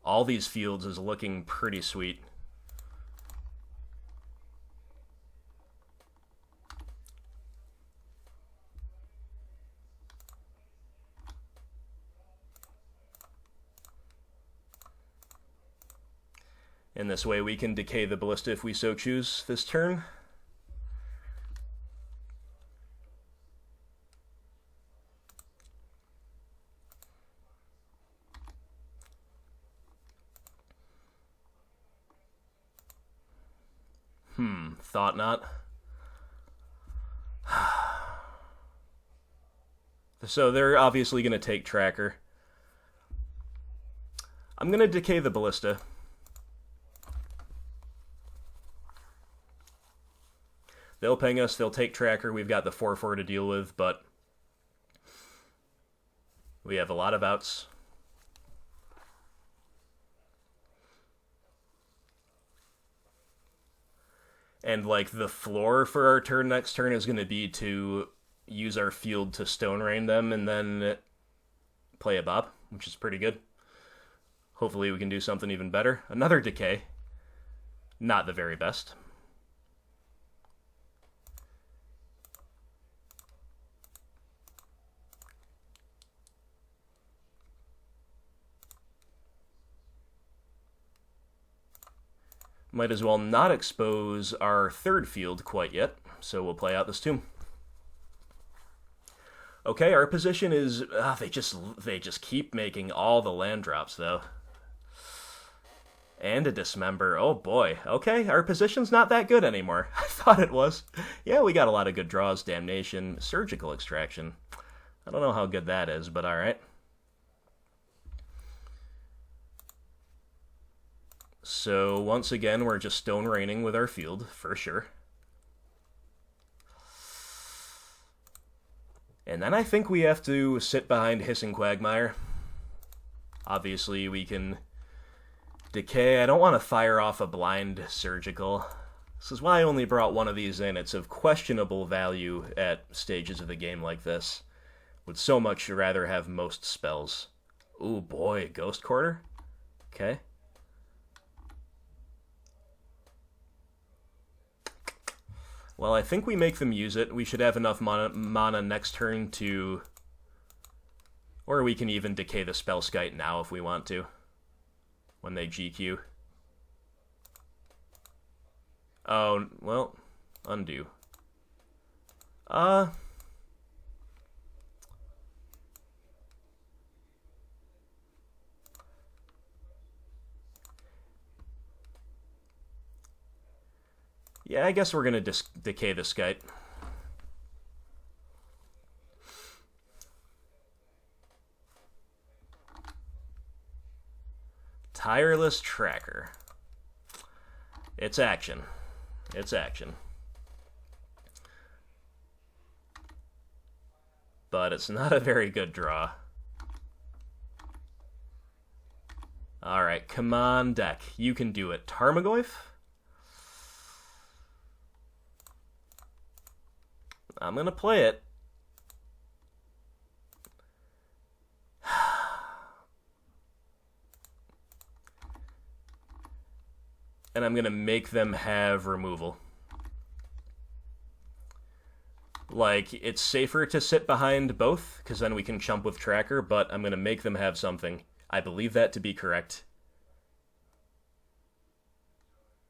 all these fields is looking pretty sweet. In this way, we can decay the Ballista if we so choose this turn. Thought not. So they're obviously going to take Tracker. I'm going to decay the Ballista. They'll ping us, they'll take Tracker, we've got the 4/4 to deal with, but we have a lot of outs. And, like, the floor for our turn next turn is going to be to use our field to Stone Rain them and then play a Bob, which is pretty good. Hopefully we can do something even better. Another Decay. Not the very best. Might as well not expose our 3rd field quite yet, so we'll play out this tomb. Okay, our position is... they just keep making all the land drops, though. And a Dismember. Oh, boy. Okay, our position's not that good anymore. I thought it was. Yeah, we got a lot of good draws. Damnation. Surgical Extraction. I don't know how good that is, but alright. So, once again, we're just Stone Raining with our field, for sure. And then I think we have to sit behind Hissing Quagmire. Obviously, we can decay. I don't want to fire off a blind Surgical. This is why I only brought one of these in. It's of questionable value at stages of the game like this. Would so much rather have most spells. Ooh, boy, Ghost Quarter? Okay. Well, I think we make them use it. We should have enough mana next turn to... Or we can even decay the Spellskite now if we want to. When they GQ. Oh, well, undo. Yeah, I guess we're going to decay the Skite. Tireless Tracker. It's action. It's action. But it's not a very good draw. Alright, come on, deck. You can do it. Tarmogoyf? I'm going to play it. And I'm going to make them have removal. Like, it's safer to sit behind both, because then we can chump with Tracker, but I'm going to make them have something. I believe that to be correct.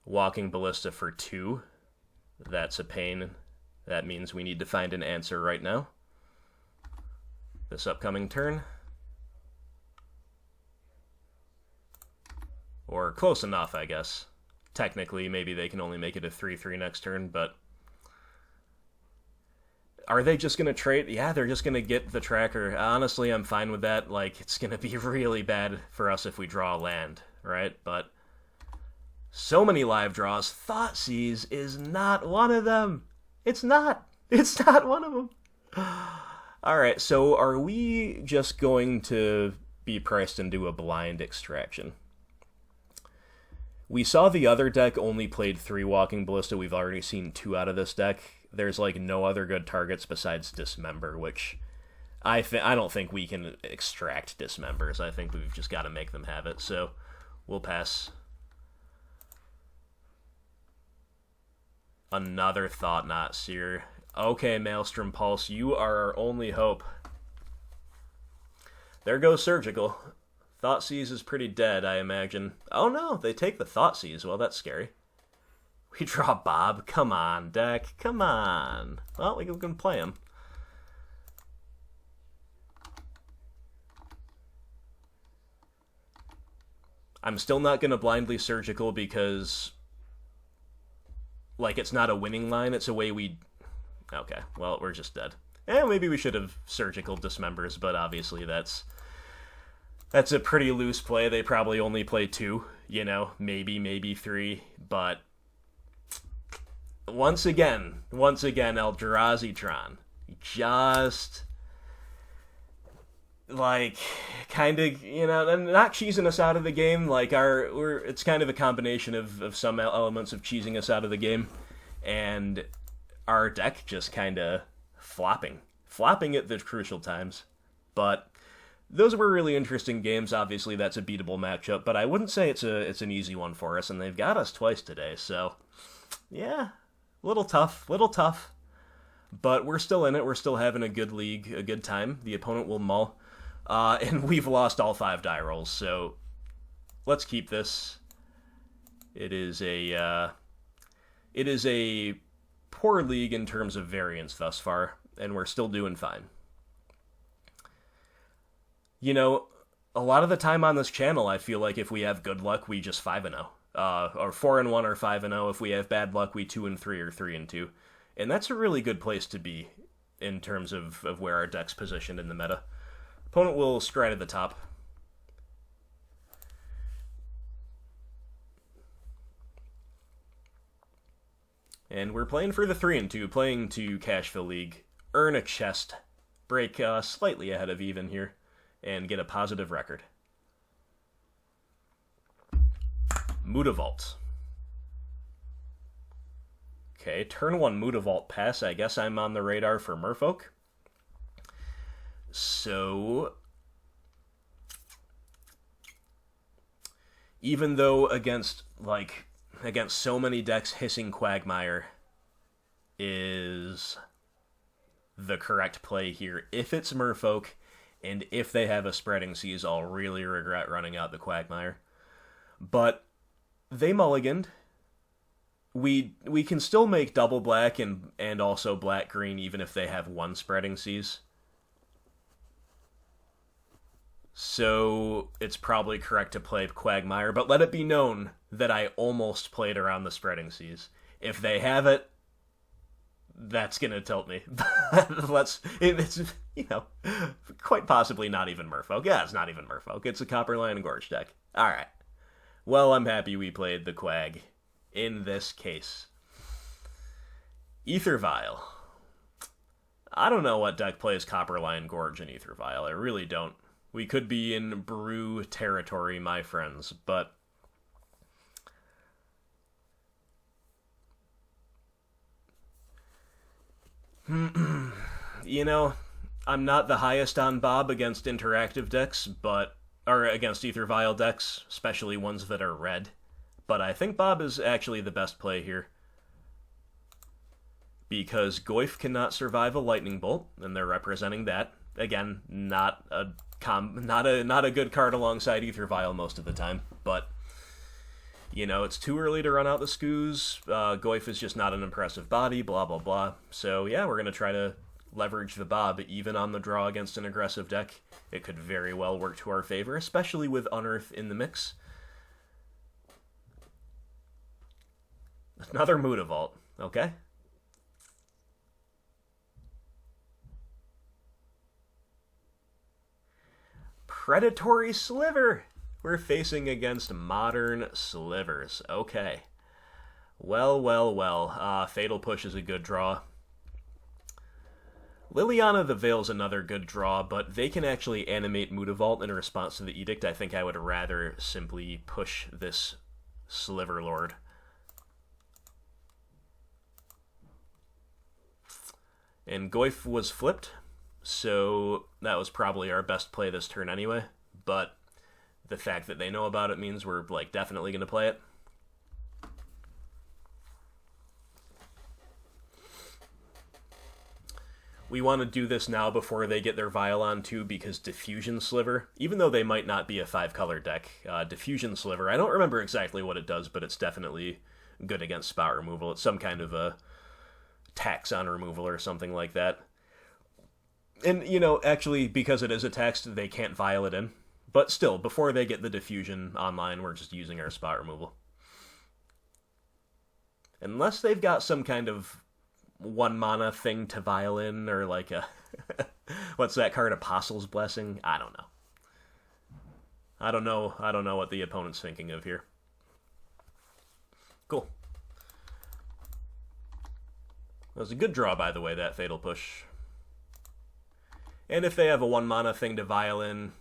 Walking Ballista for 2. That's a pain. That means we need to find an answer right now. This upcoming turn. Or close enough, I guess. Technically, maybe they can only make it a 3-3 next turn, but... Are they just going to trade? Yeah, they're just going to get the Tracker. Honestly, I'm fine with that. Like, it's going to be really bad for us if we draw a land, right? But so many live draws. Thoughtseize is not one of them. It's not. It's not one of them. Alright, so are we just going to be priced into a blind extraction? We saw the other deck only played 3 Walking Ballista. We've already seen 2 out of this deck. There's, like, no other good targets besides Dismember, which I don't think we can extract Dismembers. I think we've just got to make them have it, so we'll pass. Another Thought-Knot Seer. Okay, Maelstrom Pulse, you are our only hope. There goes Surgical. Thoughtseize is pretty dead, I imagine. Oh no, they take the Thoughtseize. Well, that's scary. We draw Bob. Come on, deck. Come on. Well, we can play him. I'm still not going to blindly Surgical because, like, it's not a winning line. It's a way we... Okay, well, we're just dead. Maybe we should have Surgical Dismembers, but obviously that's a pretty loose play. They probably only play 2, you know, maybe 3, but once again, Eldrazi Tron. Just, like, kind of, you know, not cheesing us out of the game. Like, it's kind of a combination of some elements of cheesing us out of the game, and our deck just kind of flopping at the crucial times. But those were really interesting games. Obviously, that's a beatable matchup, but I wouldn't say it's an easy one for us, and they've got us twice today, so yeah, little tough, but we're still in it. We're still having a good league, a good time. The opponent will mull, and we've lost all 5 die rolls, so let's keep this. It is a poor league in terms of variance thus far, and we're still doing fine. You know, a lot of the time on this channel, I feel like if we have good luck, we just 5-0. Or 4-1 or 5-0. If we have bad luck, we 2-3 or 3-2. And that's a really good place to be in terms of where our deck's positioned in the meta. Opponent will stride at the top. And we're playing for the 3-2, playing to cash the league, earn a chest, break slightly ahead of even here, and get a positive record. Mutavault. Okay, turn 1 Mutavault pass. I guess I'm on the radar for Merfolk. So, even though against so many decks, Hissing Quagmire is the correct play here. If it's Merfolk, and if they have a Spreading Seas, I'll really regret running out the Quagmire. But they mulliganed. We can still make double black and also black green even if they have 1 Spreading Seas. So it's probably correct to play Quagmire, but let it be known that I almost played around the Spreading Seas. If they have it, that's gonna tilt me. It's, you know, quite possibly not even Merfolk. Yeah, it's not even Merfolk. It's a Copperline and Gorge deck. Alright. Well, I'm happy we played the Quag in this case. Aether Vial. I don't know what deck plays Copperline, Gorge, and Aether Vial. I really don't. We could be in brew territory, my friends, but you know, I'm not the highest on Bob against interactive decks, or against Aether Vial decks, especially ones that are red. But I think Bob is actually the best play here. because Goyf cannot survive a lightning bolt, and they're representing that. Again, not a good card alongside Ether Vial most of the time, but you know, it's too early to run out the Skoos. Goyf is just not an impressive body, blah blah blah. So yeah, we're gonna try to leverage the Bob even on the draw against an aggressive deck. It could very well work to our favor, especially with Unearth in the mix. Another Mutavault, okay? Predatory Sliver! We're facing against Modern Slivers. Okay. Well, well, well. Fatal Push is a good draw. Liliana the Veil's another good draw, but they can actually animate Mutavault in response to the Edict. I think I would rather simply push this Sliver Lord. And Goyf was flipped, so that was probably our best play this turn anyway, but the fact that they know about it means we're like definitely going to play it. We want to do this now before they get their Vial on too, because Diffusion Sliver, even though they might not be a 5-color deck, Diffusion Sliver, I don't remember exactly what it does, but it's definitely good against spot removal. It's some kind of a tax on removal or something like that. And, you know, actually, because it is a text, they can't Vial it in. But still, before they get the Diffusion online, we're just using our spot removal. Unless they've got some kind of 1-mana thing to Vial in, or like a... what's that card? Apostle's Blessing? I don't know. I don't know what the opponent's thinking of here. Cool. That was a good draw, by the way, that Fatal Push. And if they have a 1-mana thing to Vial in,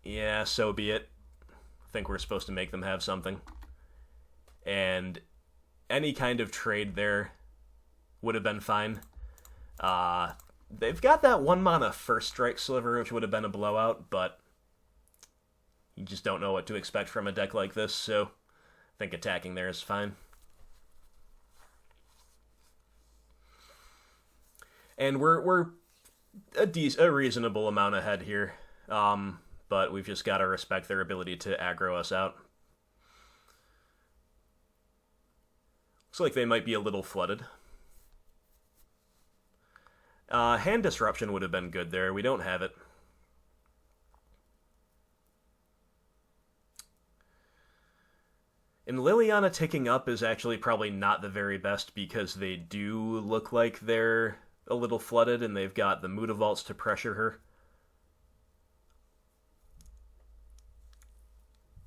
yeah, so be it. I think we're supposed to make them have something. And any kind of trade there would have been fine. They've got that 1-mana First Strike Sliver, which would have been a blowout, but you just don't know what to expect from a deck like this, so I think attacking there is fine. And we're a reasonable amount ahead here, but we've just got to respect their ability to aggro us out. Looks like they might be a little flooded. Hand Disruption would have been good there. We don't have it. And Liliana ticking up is actually probably not the very best, because they do look like they're a little flooded, and they've got the Mutavaults to pressure her.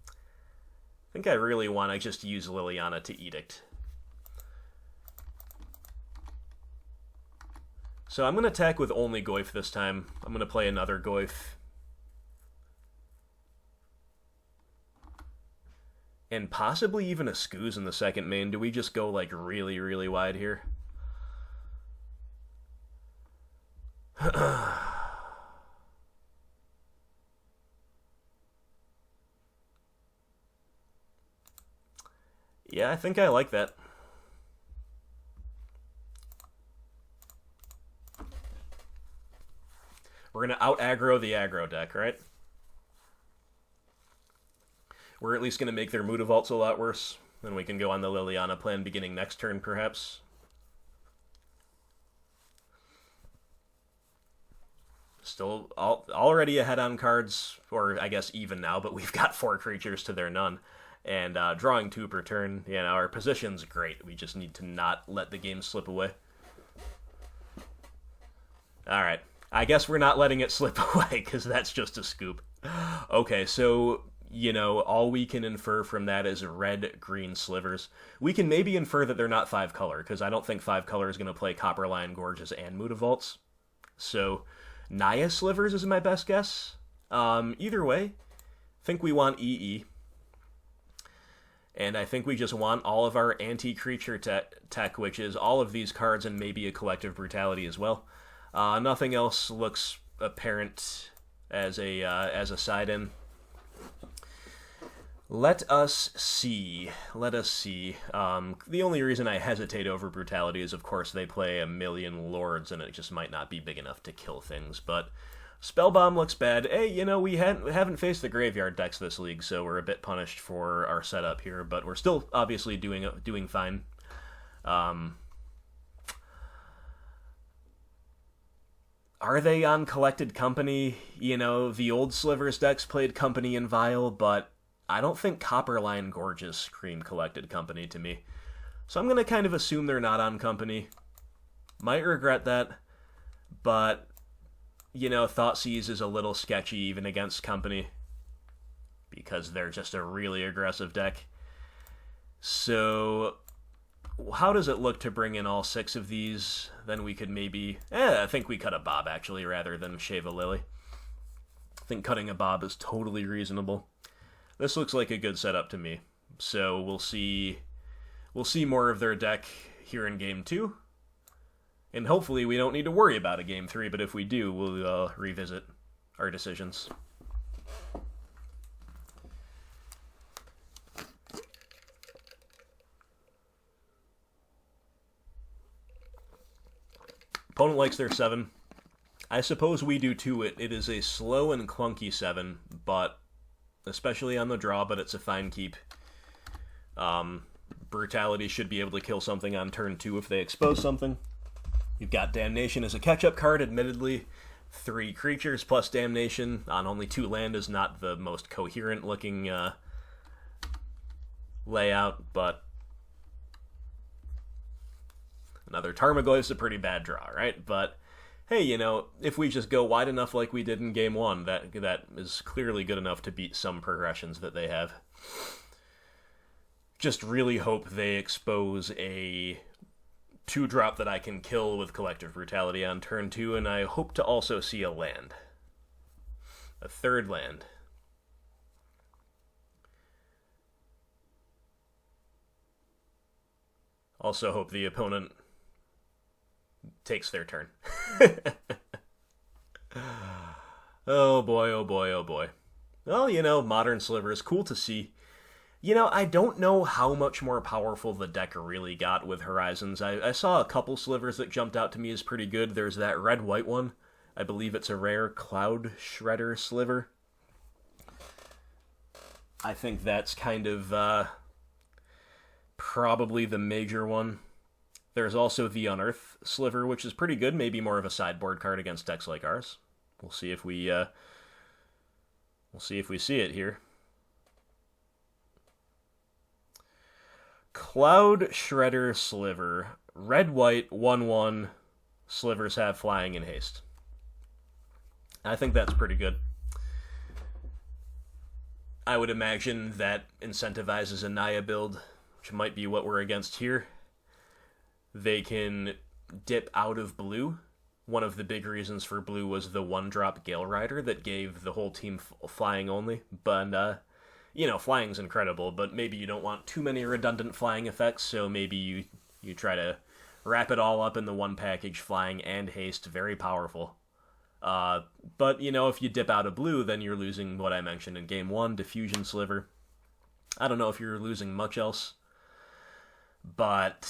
I think I really want to just use Liliana to Edict. So I'm going to attack with only Goyf this time. I'm going to play another Goyf. And possibly even a Skoos in the second main. Do we just go like really, really wide here? Yeah, I think I like that. We're going to out-aggro the aggro deck, right? We're at least going to make their Mutavaults a lot worse. Then we can go on the Liliana plan beginning next turn, perhaps. Still already ahead on cards, or I guess even now, but we've got 4 creatures to their none. And drawing 2 per turn, you know, our position's great. We just need to not let the game slip away. Alright. I guess we're not letting it slip away, because that's just a scoop. Okay, so, you know, all we can infer from that is red-green slivers. We can maybe infer that they're not 5-color, because I don't think 5-color is going to play Copperlion Gorges and Mutavaults. So, Naya Slivers is my best guess. Either way, I think we want EE. And I think we just want all of our anti-creature tech, which is all of these cards and maybe a Collective Brutality as well. Nothing else looks apparent as a side-in. Let us see. Let us see. The only reason I hesitate over Brutality is, of course, they play a million lords, and it just might not be big enough to kill things. But Spellbomb looks bad. Hey, you know, we haven't faced the graveyard decks this league, so we're a bit punished for our setup here, but we're still obviously doing fine. Are they on Collected Company? You know, the old Slivers decks played Company and Vile, but I don't think Copperline Gorgeous screamed Collected Company to me. So I'm going to kind of assume they're not on Company. Might regret that, but, you know, Thoughtseize is a little sketchy even against Company, because they're just a really aggressive deck. So how does it look to bring in all 6 of these? Then we could maybe... I think we cut a Bob, actually, rather than shave a Lily. I think cutting a Bob is totally reasonable. This looks like a good setup to me. So we'll see more of their deck here in Game 2. And hopefully we don't need to worry about a Game 3, but if we do, we'll revisit our decisions. Opponent likes their 7. I suppose we do too. It is a slow and clunky 7, but especially on the draw, but it's a fine keep. Brutality should be able to kill something on turn 2 if they expose something. You've got Damnation as a catch-up card, admittedly. 3 creatures plus Damnation on only 2 land is not the most coherent-looking layout, but another Tarmogoyf's a pretty bad draw, right? But hey, you know, if we just go wide enough like we did in Game 1, that is clearly good enough to beat some progressions that they have. Just really hope they expose a 2-drop that I can kill with Collective Brutality on turn 2, and I hope to also see a land. A 3rd land. Also hope the opponent takes their turn. Oh boy, oh boy, oh boy. Well, you know, Modern Slivers, cool to see. You know, I don't know how much more powerful the deck really got with Horizons. I saw a couple Slivers that jumped out to me as pretty good. There's that red-white one. I believe it's a rare Cloud Shredder Sliver. I think that's kind of probably the major one. There's also the Unearth Sliver, which is pretty good, maybe more of a sideboard card against decks like ours. We'll see if we see it here. Cloud Shredder Sliver. Red-white, 1/1. Slivers have flying and haste. I think that's pretty good. I would imagine that incentivizes a Naya build, which might be what we're against here. They can dip out of blue. One of the big reasons for blue was the 1-drop Gale Rider that gave the whole team flying only. But, you know, flying's incredible, but maybe you don't want too many redundant flying effects, so maybe you try to wrap it all up in the one package, flying and haste, very powerful. But, you know, if you dip out of blue, then you're losing what I mentioned in Game 1, Diffusion Sliver. I don't know if you're losing much else, but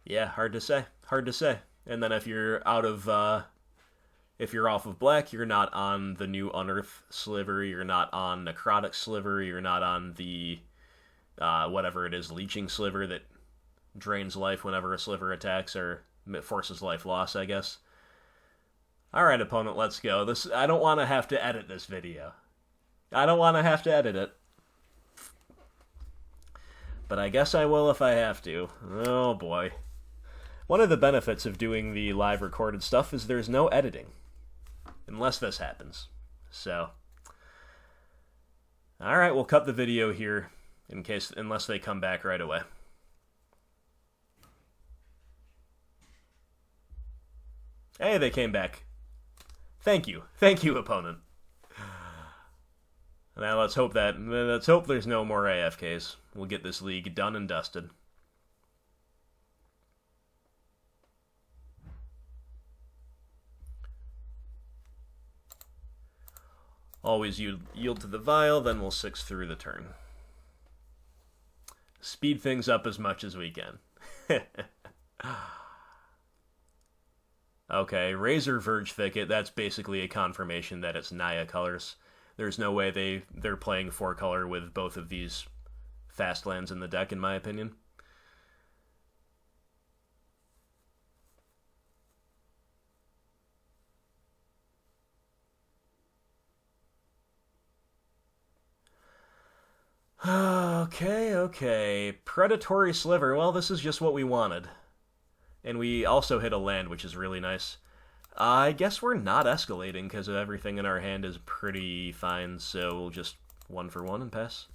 yeah, hard to say. Hard to say. And then if you're out of, if you're off of black, you're not on the new Unearth Sliver, you're not on Necrotic Sliver, you're not on the, whatever it is, Leeching Sliver that drains life whenever a Sliver attacks, or forces life loss, I guess. Alright, opponent, let's go. I don't want to have to edit this video. I don't want to have to edit it. But I guess I will if I have to. Oh boy. One of the benefits of doing the live recorded stuff is there's no editing. Unless this happens. So. Alright, we'll cut the video here unless they come back right away. Hey, they came back. Thank you. Thank you, opponent. Now let's hope there's no more AFKs. We'll get this league done and dusted. Always yield to the Vial, then we'll 6 through the turn. Speed things up as much as we can. Okay, Razor Verge Thicket, that's basically a confirmation that it's Naya colors. There's no way they're playing 4-color with both of these fast lands in the deck, in my opinion. Okay. Predatory Sliver. Well, this is just what we wanted. And we also hit a land, which is really nice. I guess we're not escalating because everything in our hand is pretty fine, so we'll just 1 for 1 and pass.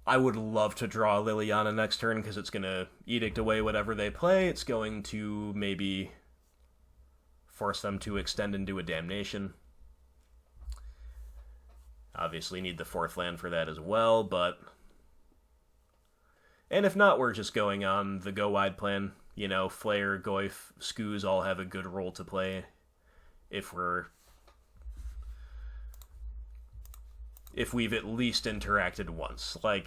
I would love to draw Liliana next turn because it's going to edict away whatever they play. It's going to maybe force them to extend into a Damnation. Obviously need the 4th land for that as well, but... And if not, we're just going on the go-wide plan. You know, Flair, Goyf, Skoos all have a good role to play if we've at least interacted once. Like,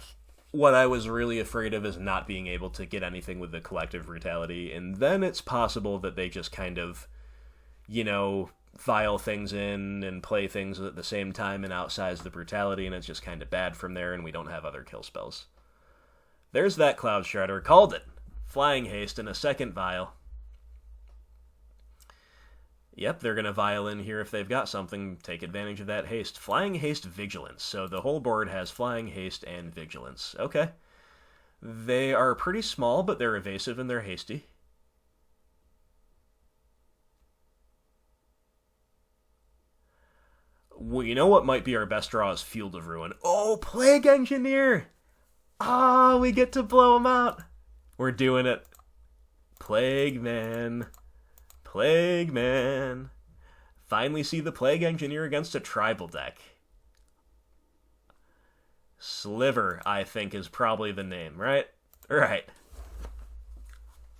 what I was really afraid of is not being able to get anything with the Collective Brutality, and then it's possible that they just kind of, you know, file things in and play things at the same time and outsize the Brutality, and it's just kind of bad from there, and we don't have other kill spells. There's that Cloud Shredder. Called it! Flying Haste and a second Vial. Yep, they're going to Vial in here if they've got something. Take advantage of that haste. Flying Haste, Vigilance. So the whole board has Flying Haste and Vigilance. Okay. They are pretty small, but they're evasive and they're hasty. Well, you know what might be our best draw is Field of Ruin. Oh, Plague Engineer! Ah, we get to blow him out. We're doing it. Plague Man. Plague Man. Finally see the Plague Engineer against a tribal deck. Sliver, I think, is probably the name, right? Right.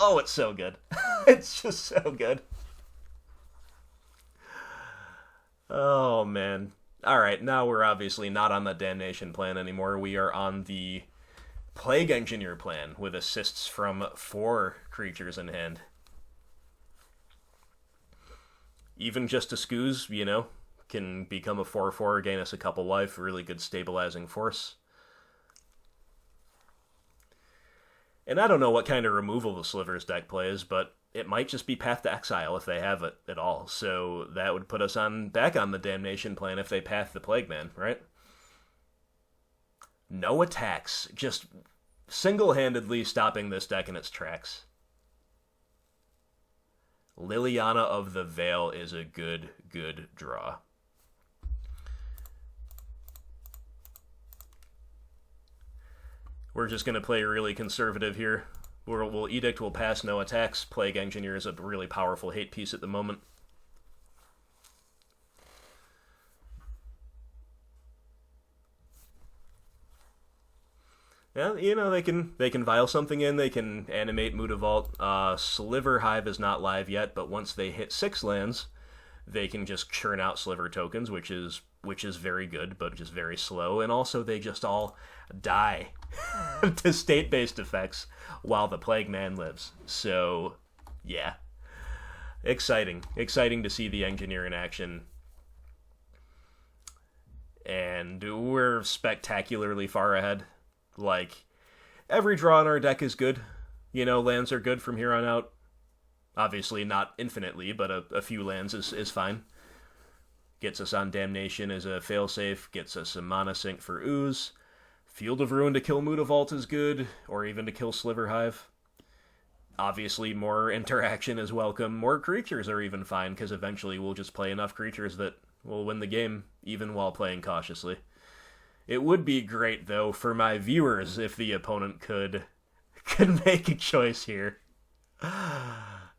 Oh, it's so good. It's just so good. Oh, man. Alright, now we're obviously not on the Damnation plan anymore. We are on the Plague Engineer plan with assists from 4 creatures in hand. Even just a Skoos, you know, can become a 4/4, gain us a couple life, really good stabilizing force. And I don't know what kind of removal the Slivers deck plays, but it might just be Path to Exile if they have it at all. So that would put us back on the Damnation plan if they path the Plague Man, right? No attacks, just single-handedly stopping this deck in its tracks. Liliana of the Veil is a good draw. We're just going to play really conservative here. We'll Edict, we'll pass, no attacks. Plague Engineer is a really powerful hate piece at the moment. Yeah, you know, they can Vial something in, they can animate Mutavault. Sliver Hive is not live yet, but once they hit 6 lands, they can just churn out Sliver tokens, which is very good, but just very slow. And also, they just all die to state-based effects while the Plague Man lives. So, yeah. Exciting. Exciting to see the Engineer in action. And we're spectacularly far ahead. Like, every draw in our deck is good. You know, lands are good from here on out. Obviously, not infinitely, but a few lands is fine. Gets us on Damnation as a failsafe. Gets us a mana sink for Ooze. Field of Ruin to kill Mutavault is good, or even to kill Sliver Hive. Obviously, more interaction is welcome. More creatures are even fine, because eventually we'll just play enough creatures that will win the game, even while playing cautiously. It would be great, though, for my viewers if the opponent could make a choice here.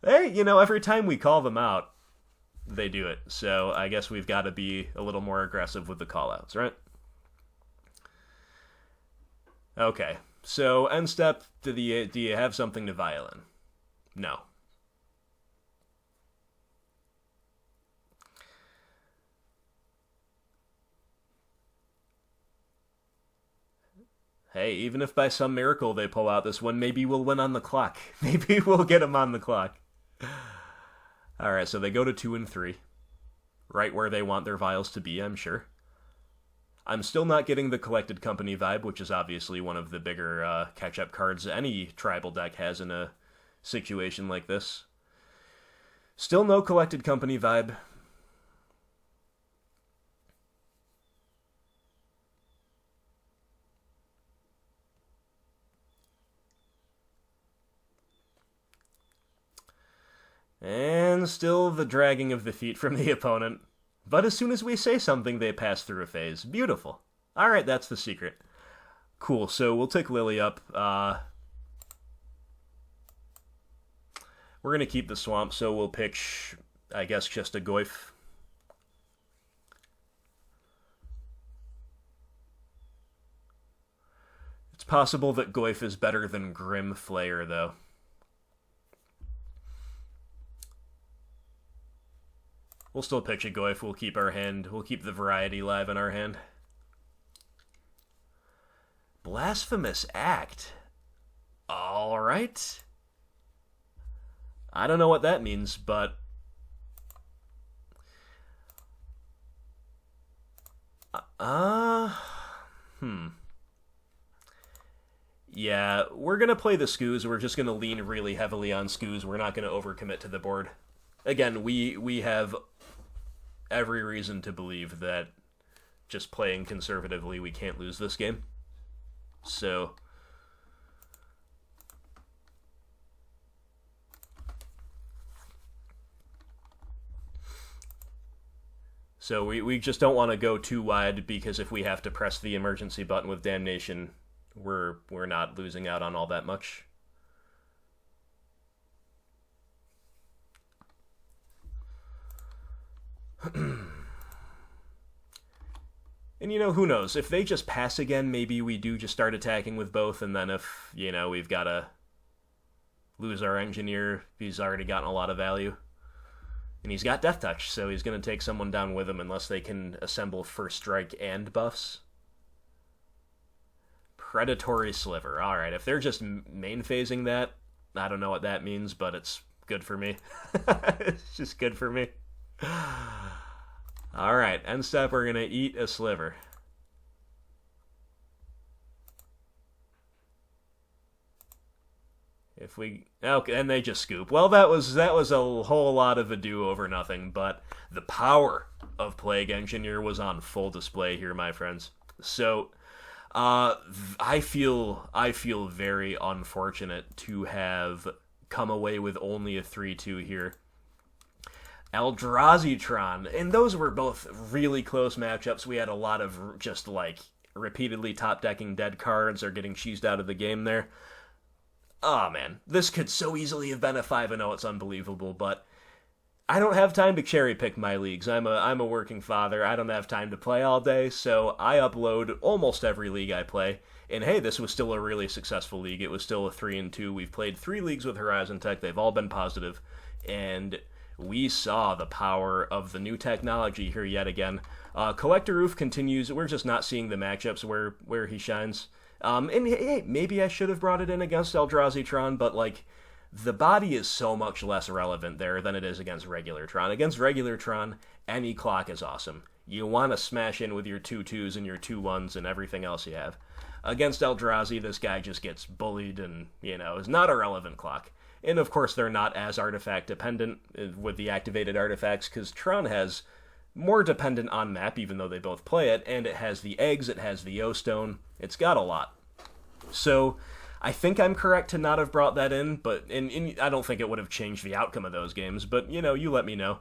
Hey, you know, every time we call them out, they do it. So I guess we've got to be a little more aggressive with the callouts, right? Okay, so end step, do you have something to Violin? No. Hey, even if by some miracle they pull out this one, maybe we'll win on the clock. Maybe we'll get them on the clock. Alright, so they go to 2 and 3. Right where they want their vials to be, I'm sure. I'm still not getting the Collected Company vibe, which is obviously one of the bigger catch-up cards any tribal deck has in a situation like this. Still no Collected Company vibe. And still the dragging of the feet from the opponent. But as soon as we say something, they pass through a phase. Beautiful. Alright, that's the secret. Cool, so we'll take Lily up. We're going to keep the swamp, so we'll pick, I guess, just a Goyf. It's possible that Goyf is better than Grim Flayer, though. We'll still pitch a Goyf. We'll keep the variety live in our hand. Blasphemous Act. Alright. I don't know what that means, but... Yeah, we're gonna play the Skoos. We're just gonna lean really heavily on Skoos. We're not gonna overcommit to the board. Again, we have every reason to believe that just playing conservatively, we can't lose this game. So we just don't want to go too wide, because if we have to press the emergency button with Damnation, we're not losing out on all that much. And, who knows? If they just pass again, maybe we do just start attacking with both, and then if, we've got to lose our engineer, he's already gotten a lot of value. And he's got Death Touch, so he's going to take someone down with him unless they can assemble First Strike and buffs. Predatory Sliver. Alright, if they're just main phasing that, I don't know what that means, but it's good for me. It's just good for me. Alright, end step, we're gonna eat a sliver. Okay, and they just scoop. Well, that was a whole lot of ado over nothing, but the power of Plague Engineer was on full display here, my friends. So, I feel very unfortunate to have come away with only a 3-2 here. Eldrazi Tron, and those were both really close matchups. We had a lot of just, repeatedly top-decking dead cards or getting cheesed out of the game there. Oh, man. This could so easily have been a 5-0. It's unbelievable, but I don't have time to cherry-pick my leagues. I'm a working father. I don't have time to play all day, so I upload almost every league I play. And hey, this was still a really successful league. It was still a 3-2. We've played 3 leagues with Horizon Tech. They've all been positive, and we saw the power of the new technology here yet again. Collector Roof continues. We're just not seeing the matchups where he shines. And hey, maybe I should have brought it in against Eldrazi Tron, but the body is so much less relevant there than it is against regular Tron. Against regular Tron, any clock is awesome. You want to smash in with your 2-2s and your 2-1s and everything else you have. Against Eldrazi, this guy just gets bullied and, is not a relevant clock. And of course, they're not as artifact dependent with the activated artifacts, because Tron has more dependent on map, even though they both play it, and it has the eggs, it has the O-Stone, it's got a lot. So, I think I'm correct to not have brought that in, but I don't think it would have changed the outcome of those games, but, you let me know.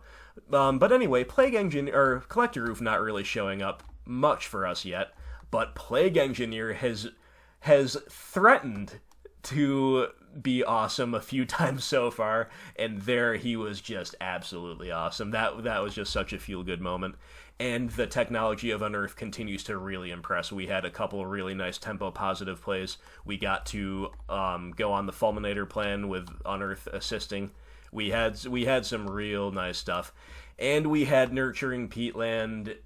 But anyway, Plague Engineer, or Collector Roof not really showing up much for us yet, but Plague Engineer has threatened to be awesome a few times so far, and there he was just absolutely awesome. That was just such a feel-good moment. And the technology of Unearth continues to really impress. We had a couple of really nice tempo-positive plays. We got to go on the Fulminator plan with Unearth assisting. We had some real nice stuff. And we had Nurturing Peatland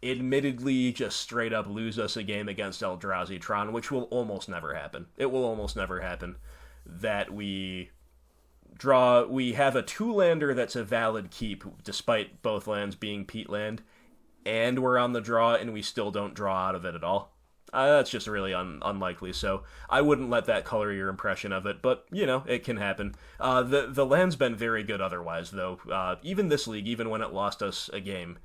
admittedly just straight up lose us a game against Eldrazi Tron, which will almost never happen. It will almost never happen that we have a 2-lander that's a valid keep, despite both lands being peatland, and we're on the draw, and we still don't draw out of it at all. That's just really unlikely, so I wouldn't let that color your impression of it, but, it can happen. The land's been very good otherwise, though. Even this league, even when it lost us a game,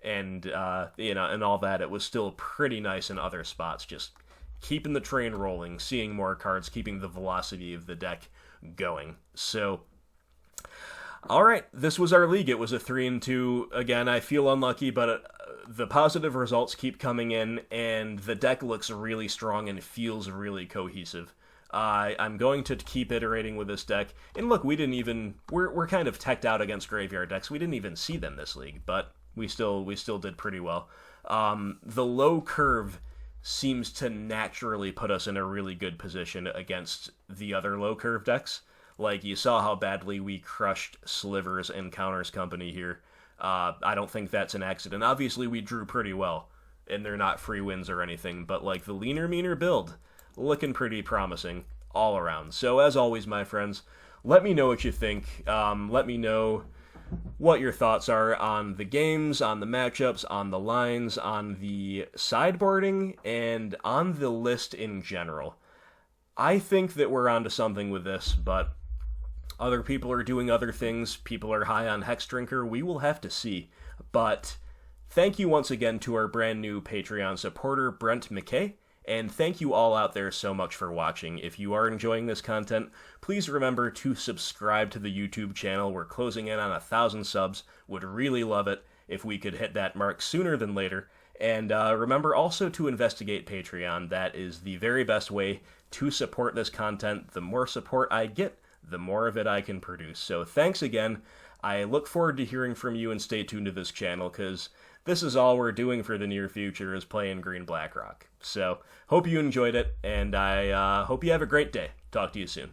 and, and all that, it was still pretty nice in other spots, just keeping the train rolling, seeing more cards, keeping the velocity of the deck going. So, alright, this was our league. It was a 3-2. Again, I feel unlucky, but the positive results keep coming in, and the deck looks really strong and feels really cohesive. I'm going to keep iterating with this deck. And look, we're kind of teched out against graveyard decks. We didn't even see them this league, but we still did pretty well. The low curve seems to naturally put us in a really good position against the other low curve decks. Like, you saw how badly we crushed Slivers and Counters Company here. I don't think that's an accident. Obviously, we drew pretty well, and they're not free wins or anything, but, like, the leaner, meaner build, looking pretty promising all around. So, as always, my friends, let me know what you think. Let me know what your thoughts are on the games, on the matchups, on the lines, on the sideboarding, and on the list in general. I think that we're onto something with this, but other people are doing other things. People are high on Hex Drinker. We will have to see. But thank you once again to our brand new Patreon supporter, Brent McKay. And thank you all out there so much for watching. If you are enjoying this content, please remember to subscribe to the YouTube channel. We're closing in on 1,000 subs. Would really love it if we could hit that mark sooner than later. And remember also to investigate Patreon. That is the very best way to support this content. The more support I get, the more of it I can produce. So thanks again. I look forward to hearing from you, and stay tuned to this channel, because this is all we're doing for the near future, is playing Green Blackrock. So hope you enjoyed it, and I hope you have a great day. Talk to you soon.